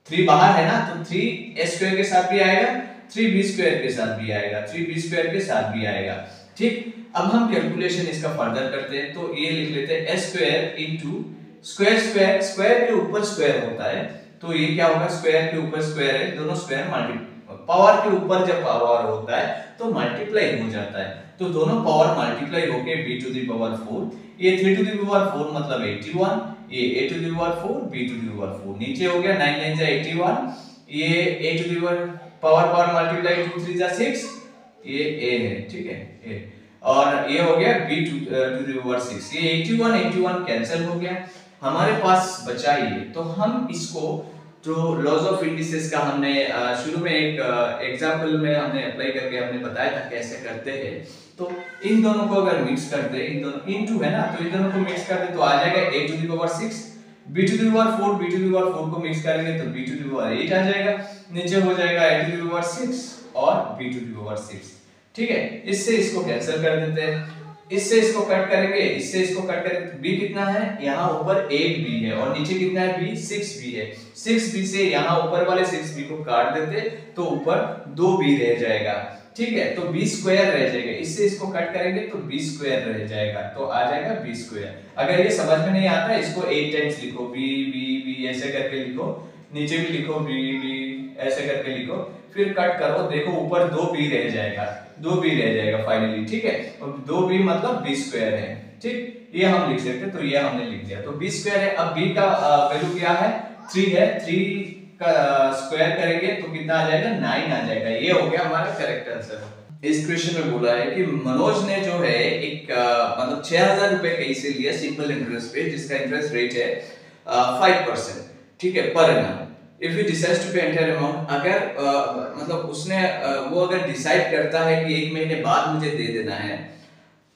3 बाहर है ना, तो 3 s स्क्वायर के साथ भी आएगा, 3b स्क्वायर के साथ भी आएगा, 3b स्क्वायर के साथ भी आएगा, ठीक। अब हम कैलकुलेशन इसका फर्दर करते हैं, तो ये लिख लेते हैं s square into square, square square के ऊपर स्क्वायर होता है, तो ये क्या होगा, स्क्वायर के ऊपर स्क्वायर है, दोनों स्क्वायर मल्टीप्लाई, पावर के ऊपर जब पावर होता है तो मल्टीप्लाई हो जाता है, तो दोनों पावर मल्टीप्लाई होके b टू द पावर 4, ये 3 टू द पावर 4 मतलब 81, ये a to the power 4, b to the power 4, नीचे हो गया 9 9 जा 81, ये a to the power multiply 2 3 जा 6, ये a है, ठीक है, a, और ये हो गया b टू द पावर 6, ये 81 कैंसिल हो गया, हमारे पास बचा ये, तो हम इसको जो लॉज ऑफ इंडिसेस का हमने शुरू में एक एग्जांपल में हमने अप्लाई करके हमने बताया था कैसे करते हैं, तो इन दोनों को अगर मिक्स कर दे, इन दोनों इनटू है ना, तो इन दोनों को मिक्स कर दे तो आ जाएगा a to the power 6, b to the power 4, b to the power 4 को मिक्स करेंगे तो b टू द पावर 8 आ जाएगा, नीचे हो जाएगा a टू द पावर 6 और b टू द पावर 6, ठीक है। इससे इसको कैंसिल कर देते हैं, इससे इसको कट करेंगे, इससे इसको कट करेंगे, तो b कितना है, यहाँ ऊपर 8b है और नीचे कितना है b, 6b है, 6b से यहाँ ऊपर वाले 6b को काट देते तो ऊपर 2b रह जाएगा, ठीक है, तो b स्क्वायर रह जाएगा, इससे इसको कट करेंगे तो b स्क्वायर रह जाएगा, तो आ जाएगा b स्क्वायर। अगर ये समझ में नहीं आता इसको 8 टाइम्स लिखो, b b b ऐसे करके लिखो, नीचे भी लिखो b b ऐसे करके लिखो, फिर कट करो, देखो ऊपर 2b रह जाएगा, 2b रह जाएगा फाइनली, ठीक है, और 2b मतलब b स्क्वायर है। ठीक, ये हम लिख सकते हैं, तो ये हमने लिख दिया। तो b स्क्वायर है, अब b का वैल्यू क्या है 3 है, 3 का स्क्वायर करेंगे तो कितना आ जाएगा 9 आ जाएगा। ये हो गया हमारा करेक्ट आंसर। इस क्वेश्चन में बोला है कि मनोज ने जो है एक मतलब 6000 रुपए कहीं से लिया सिंपल इंटरेस्ट पे, जिसका इंटरेस्ट रेट है 5%, ठीक है, पर एनम। If he decides to pay entire amount, अगर मतलब उसने वो अगर डिसाइड करता है कि 1 महीने बाद मुझे दे देना है,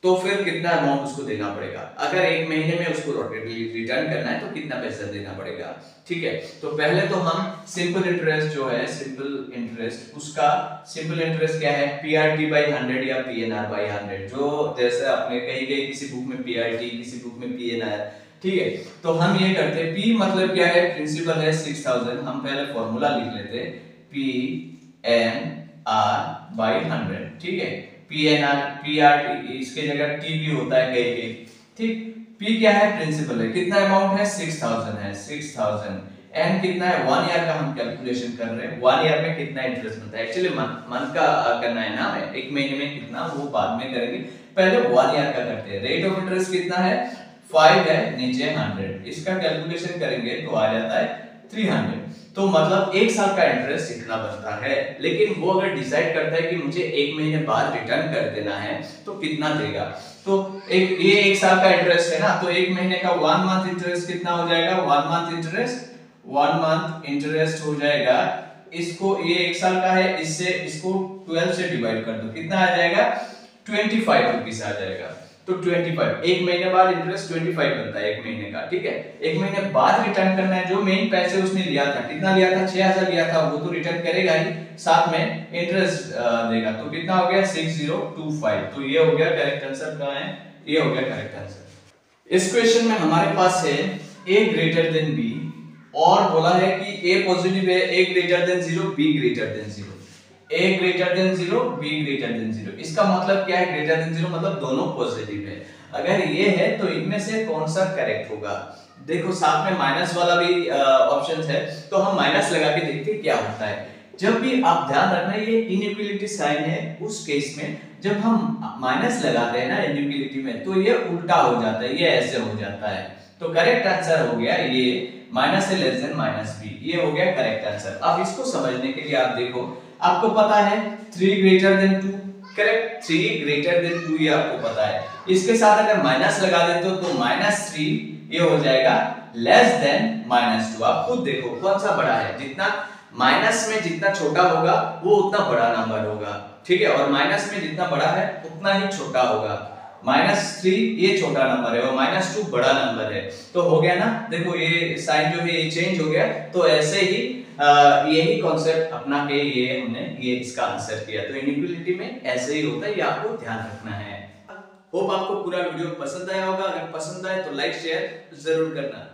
तो फिर कितना अमाउंट उसको देना पड़ेगा। अगर 1 महीने में उसको रिटर्न करना है तो कितना पैसा देना पड़ेगा, ठीक है। तो पहले तो हम सिंपल इंटरेस्ट जो है, सिंपल इंटरेस्ट, उसका सिंपल इंटरेस्ट क्या है PRT/100 या PNR/100, जो जैसे आपने कहीं कहीं किसी बुक में PRT, किसी बुक में PNR, ठीक है। तो हम ये करते हैं, P मतलब क्या है, प्रिंसिपल है 6000, हम पहले फॉर्मूला लिख लेते हैं PNR/100, ठीक है। PNR PRT इसके जगह T भी होता है कहीं कहीं, ठीक। P क्या है, प्रिंसिपल है, कितना अमाउंट है 6000 है, 6000। N कितना है, 1 ईयर का हम कैलकुलेशन कर रहे हैं, 1 ईयर में कितना इंटरेस्ट बनता है, एक्चुअली मंथ का करना है ना हमें, 1 महीने में कितना वो बाद में करेंगे, पहले 1 ईयर का करते हैं। रेट ऑफ इंटरेस्ट कितना है 5 है, नीचे 100, इसका कैलकुलेशन करेंगे तो आ जाता है 300। तो मतलब 1 साल का इंटरेस्ट इतना बनता है। लेकिन वो अगर डिसाइड करता है कि मुझे 1 महीने बाद रिटर्न कर देना है तो कितना देगा। तो ये 1 साल का इंटरेस्ट है ना, तो 1 महीने का 1 मंथ इंटरेस्ट कितना हो जाएगा, 1 मंथ इंटरेस्ट हो जाएगा। इसको ये 1 साल का है, इससे इसको 12 से डिवाइड कर दो, कितना आ जाएगा 25 रुपीस आ जाएगा। तो 25, 1 महीने बाद इंटरेस्ट 25 बनता है 1 महीने का, ठीक है। 1 महीने बाद रिटर्न करना है, जो मेन पैसे उसने लिया था, कितना लिया था 6000 लिया था, वो तो रिटर्न करेगा ही, साथ में इंटरेस्ट देगा। तो कितना हो गया 6025। तो ये हो गया करेक्ट आंसर, कहां है, ये हो गया करेक्ट आंसर। इस क्वेश्चन में हमारे पास है a ग्रेटर देन b, और बोला है कि a पॉजिटिव है, a greater than 0, b greater than 0, a greater than 0, b greater than 0। इसका मतलब क्या है, ग्रेटर देन 0 मतलब दोनों पॉजिटिव है। अगर ये है तो इनमें से कौन सा करेक्ट होगा। देखो साथ में माइनस वाला भी ऑप्शन है, तो हम माइनस लगा के देखते हैं क्या होता है। जब भी आप ध्यान रखना, ये इनइक्वालिटी साइन है, उस केस में जब हम माइनस लगाते हैं ना इनइक्वालिटी में, तो ये उल्टा हो जाता है, ये ऐसे हो जाता है। तो करेक्ट आंसर हो गया ये माइनस ए लेस देन माइनस बी, ये हो गया करेक्ट आंसर। अब इसको समझने के लिए आप देखो, आपको पता है 3 greater than 2, correct, 3 greater than 2 ये आपको पता है। इसके साथ अगर माइनस लगा देते हो तो -3 ये हो जाएगा लेस देन -2। आप खुद देखो कौन सा बड़ा है, जितना माइनस में जितना छोटा होगा वो उतना बड़ा नंबर होगा, ठीक है, और माइनस में जितना बड़ा है उतना ही छोटा होगा। -3 ये छोटा नंबर है और -2 बड़ा नंबर है। तो हो गया ना, देखो ये साइन जो है ये चेंज हो गया। तो ऐसे ही यही कॉन्सेप्ट अपना के ये हमने ये इसका आंसर किया। तो इनइक्वालिटी में ऐसे ही होता है, ये आपको ध्यान रखना है। होप आपको पूरा वीडियो पसंद आया होगा। अगर पसंद आए तो लाइक शेयर जरूर करना।